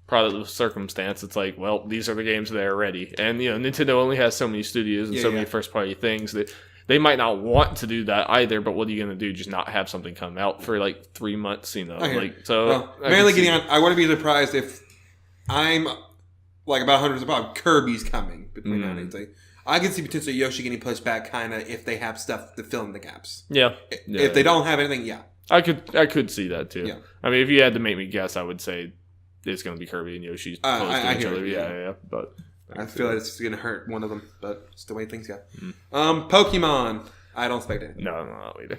product of circumstance. It's like, well, these are the games that are ready, and Nintendo only has so many studios and so many first party things that they might not want to do that either. But what are you going to do? Just not have something come out for like 3 months? Mainly getting on. I wouldn't be surprised if I'm. Like about hundreds of Kirby's coming between now and E3. I can see potentially Yoshi getting pushed back, kind of if they have stuff to fill in the gaps. Yeah. If they don't have anything, I could see that too. Yeah. I mean, if you had to make me guess, I would say it's going to be Kirby and Yoshi close to each other. Yeah. But I feel like it's going to hurt one of them, but it's the way things go. Pokemon. I don't expect anything. No, not either.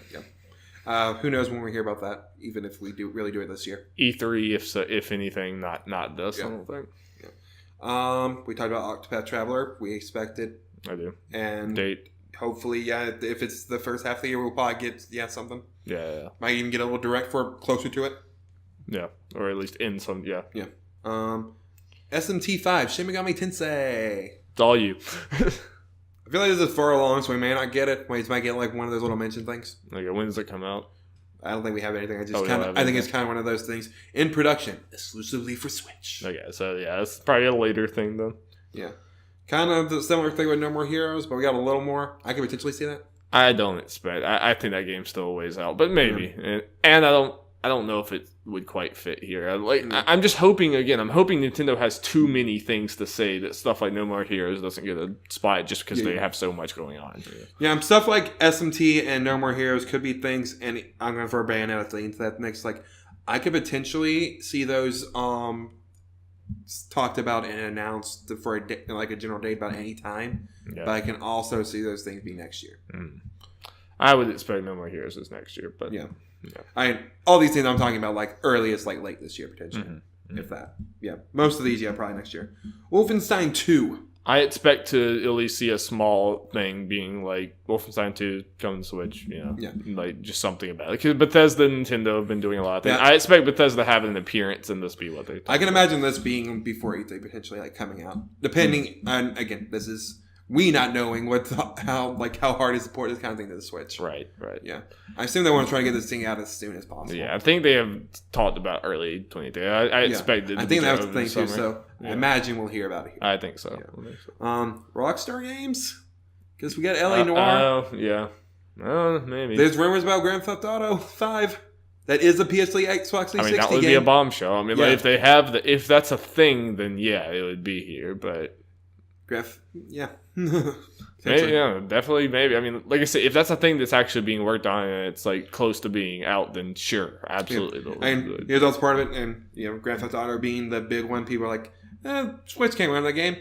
Yeah. Who knows when we hear about that? Even if we really do it this year. E3, if anything, not this. I don't think. We talked about Octopath Traveler. We expect it. I do. And date. Hopefully, if it's the first half of the year, we'll probably get something. Yeah. Might even get a little direct for closer to it. Yeah, or at least in some. Yeah. SMT5 Shin Megami Tensei. It's all you. I feel like this is far along, so we may not get it. We might get like one of those little mention things. Like when does it come out? I don't think we have anything. I think it's kind of one of those things in production, exclusively for Switch. Okay, so it's probably a later thing then. Yeah, kind of the similar thing with No More Heroes, but we got a little more. I could potentially see that. I don't expect. I think that game's still a ways out, but maybe. Yeah. And I don't know if it would quite fit here. I'm just hoping again. I'm hoping Nintendo has too many things to say that stuff like No More Heroes doesn't get a spot just because they have so much going on. Yeah, stuff like SMT and No More Heroes could be things, and I'm going to throw Bayonetta into that mix. Like, I could potentially see those talked about and announced for a general date about any time. Yeah. But I can also see those things be next year. I would expect No More Heroes is next year, but yeah. All these things I'm talking about, like earliest, like late this year potentially, if that. Yeah, most of these, probably next year. Wolfenstein 2. I expect to at least see a small thing being like Wolfenstein 2 coming to Switch. Like just something about it. Because Bethesda and Nintendo have been doing a lot of things. I expect Bethesda to have an appearance and this be what they. I can imagine this being before E3 potentially, like coming out, depending on this is. We not knowing how hard to support this kind of thing to the Switch. Right. Yeah. I assume they want to try to get this thing out as soon as possible. Yeah, I think they have talked about early 2023. I expect it to I think that's the thing too, so I imagine we'll hear about it here. I think so. Yeah. Rockstar Games? Because we got LA Noire. Yeah. Maybe. There's rumors about Grand Theft Auto 5. That is a PS3 Xbox 360 game. I mean, that would be a bombshell. I mean, like, if they have if that's a thing, then it would be here, but... Maybe, definitely, maybe. I mean, like I said, if that's a thing that's actually being worked on and it's like close to being out, then sure, absolutely. And here's also part of it, and Grand Theft Auto being the big one, people are like, Switch came around that game.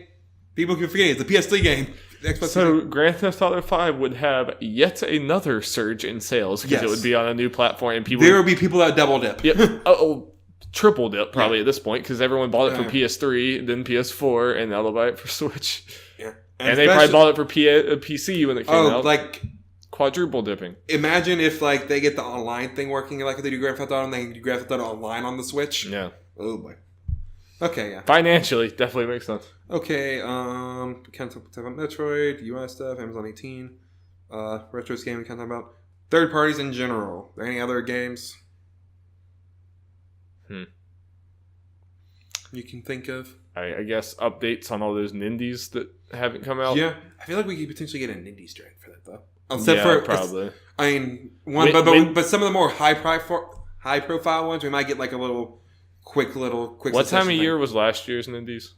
People can forget it's a PS3 game. So Grand Theft Auto 5 would have yet another surge in sales because it would be on a new platform, and there would be people that double dip. Yep. Triple dip probably at this point because everyone bought it for PS3, then PS4, and now they'll buy it for Switch. Yeah, and they probably bought it for PC when it came out. Like quadruple dipping. Imagine if they get the online thing working like they do Grand Theft Auto, and they do Grand Theft Auto online on the Switch. Yeah. Oh boy. Okay. Yeah. Financially, definitely makes sense. Okay. Can't talk about Metroid, US stuff, Amazon 18, Retro's game. We can't talk about third parties in general. Are there any other games? You can think of? I guess updates on all those Nindies that haven't come out. Yeah, I feel like we could potentially get a Nindies direct for that though. Probably. I mean, but some of the more high profile ones, we might get like a little quick. What time of year was last year's Nindies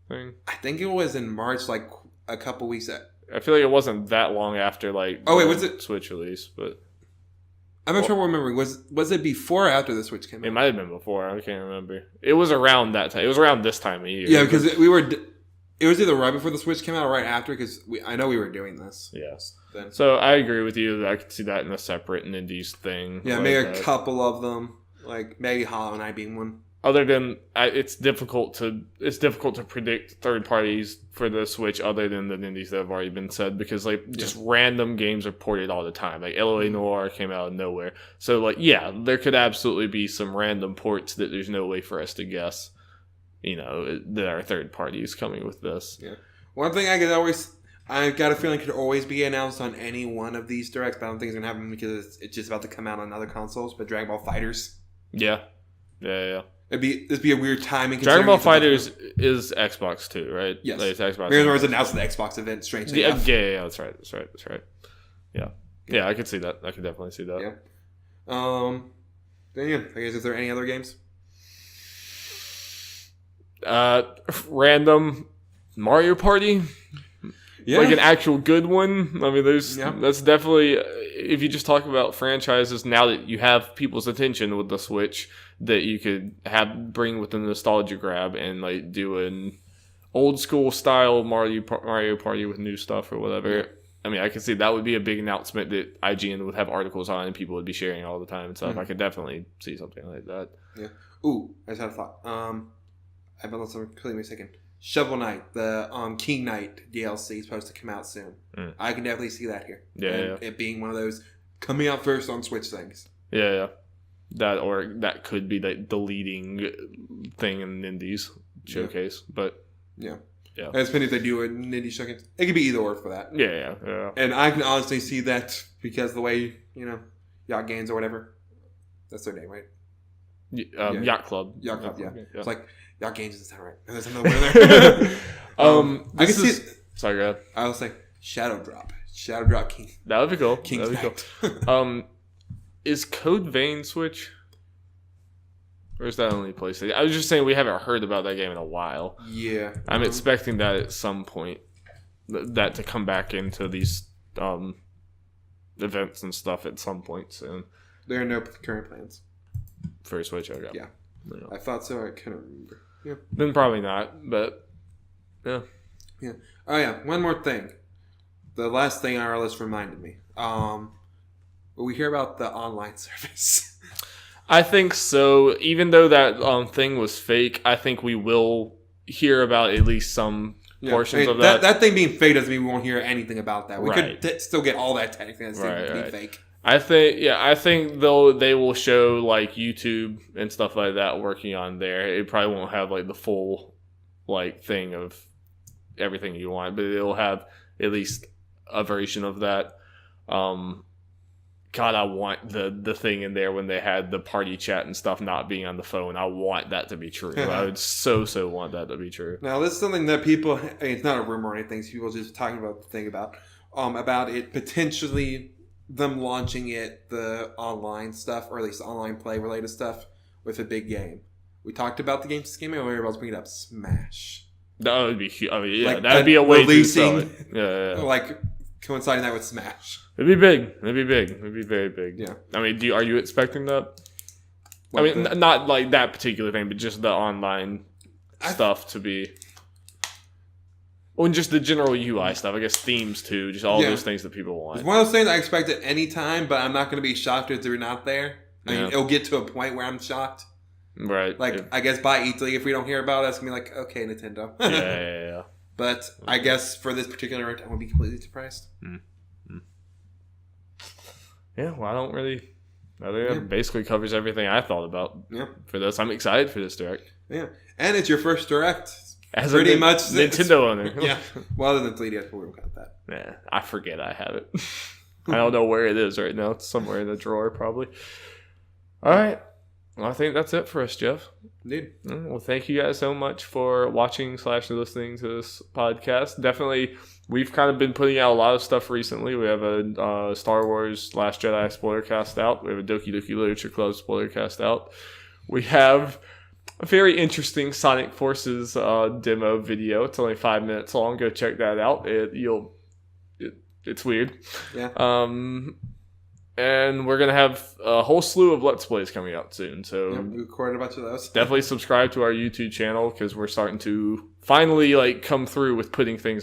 thing? I think it was in March, like a couple weeks. I feel like it wasn't that long after was it Switch release? But I'm not sure remembering. Was it before or after the Switch came out? It might have been before. I can't remember. It was around that time. It was around this time of year. Yeah, because we were It was either right before the Switch came out or right after, because I know we were doing this. Yes. Then. So I agree with you that I could see that in a separate Indies thing. Yeah, maybe a couple of them, like maybe Hollow Knight being one. Other than it's difficult to predict third parties for the Switch other than the indies that have already been said, because just random games are ported all the time. Like LA Noire came out of nowhere, so there could absolutely be some random ports that there's no way for us to guess. That are third parties coming with this. Yeah, one thing I got a feeling could always be announced on any one of these directs, but I don't think it's gonna happen because it's just about to come out on other consoles. But Dragon Ball FighterZ. Yeah. It'd be a weird timing. Dragon Ball FighterZ is Xbox too, right? Yes. Like, it's Xbox. It was announced at the Xbox event. Strangely enough. Yeah. That's right. Yeah. I could see that. I could definitely see that. Yeah. Then I guess, is there any other games? Random Mario Party. Yeah. Like an actual good one. I mean, that's definitely, if you just talk about franchises now that you have people's attention with the Switch, that you could bring with the nostalgia grab and do an old school style Mario Party with new stuff or whatever. Yeah. I mean, I could see that would be a big announcement that IGN would have articles on and people would be sharing all the time and stuff. Mm-hmm. I could definitely see something like that. Yeah. Ooh, I just had a thought. I've been listening completely mistaken. Shovel Knight, the King Knight DLC is supposed to come out soon. Mm. I can definitely see that here. Yeah. It being one of those coming out first on Switch things. Yeah. That could be the leading thing in Indies showcase, but yeah. And it's funny if they do an Indie showcase. It could be either or for that. Yeah. And I can honestly see that because the way Yacht Games or whatever, that's their name, right? Yacht Club. Yacht Club. Yeah. It's like Yacht Games doesn't sound right. There's another word there. I can see it. Sorry, go ahead. I was like Shadow Drop King. That would be cool. King's That'd be cool. Is Code Vein Switch? Or is that only PlayStation? I was just saying we haven't heard about that game in a while. Yeah. I'm expecting that at some point. That to come back into these events and stuff at some point soon. There are no current plans. For Switch, okay. Yeah. I thought so. I couldn't remember. Yeah. Then probably not, but yeah. Yeah. Oh, yeah. One more thing. The last thing on our list reminded me. Will we hear about the online service? I think so. Even though that thing was fake, I think we will hear about at least some portions of that. That thing being fake doesn't mean we won't hear anything about that. We could still get all that technically and still be fake. I think they will show YouTube and stuff like that working on there. It probably won't have the full thing of everything you want, but it'll have at least a version of that. God, I want the thing in there when they had the party chat and stuff not being on the phone. I want that to be true. I would so want that to be true. Now, this is something that people, it's not a rumor or anything, so people just talking about the thing about it potentially them launching the online stuff, or at least online play related stuff, with a big game. We talked about the games game, and everybody's bringing up Smash. That would be huge. I mean, that would be a way to sell it. Yeah. Coinciding that with Smash. It'd be big. It'd be very big. Yeah. I mean, are you expecting that? Not that particular thing, but just the online stuff to be... Well, and just the general UI stuff. I guess themes too. Just all those things that people want. It's one of those things I expect at any time, but I'm not going to be shocked if they're not there. I mean, it'll get to a point where I'm shocked. Right. I guess by E3, if we don't hear about it, it's going to be okay, Nintendo. Yeah. But I guess for this particular event, I won't be completely surprised. Yeah, well, I don't really... I think that basically covers everything I thought about for this. I'm excited for this Direct. Yeah. And it's your first Direct. As pretty much Nintendo owner. Yeah. Well, other than 3DS, but we don't count that. Yeah, I forget I have it. I don't know where it is right now. It's somewhere in the drawer, probably. All right. Well, I think that's it for us, Jeff. Indeed. Well, thank you guys so much for watching / listening to this podcast. Definitely, we've kind of been putting out a lot of stuff recently. We have a Star Wars Last Jedi spoiler cast out. We have a Doki Doki Literature Club spoiler cast out. We have a very interesting Sonic Forces demo video. It's only 5 minutes long. Go check that out. It's weird. Yeah. And we're going to have a whole slew of Let's Plays coming out soon. So we recorded a bunch of those. Definitely subscribe to our YouTube channel because we're starting to finally come through with putting things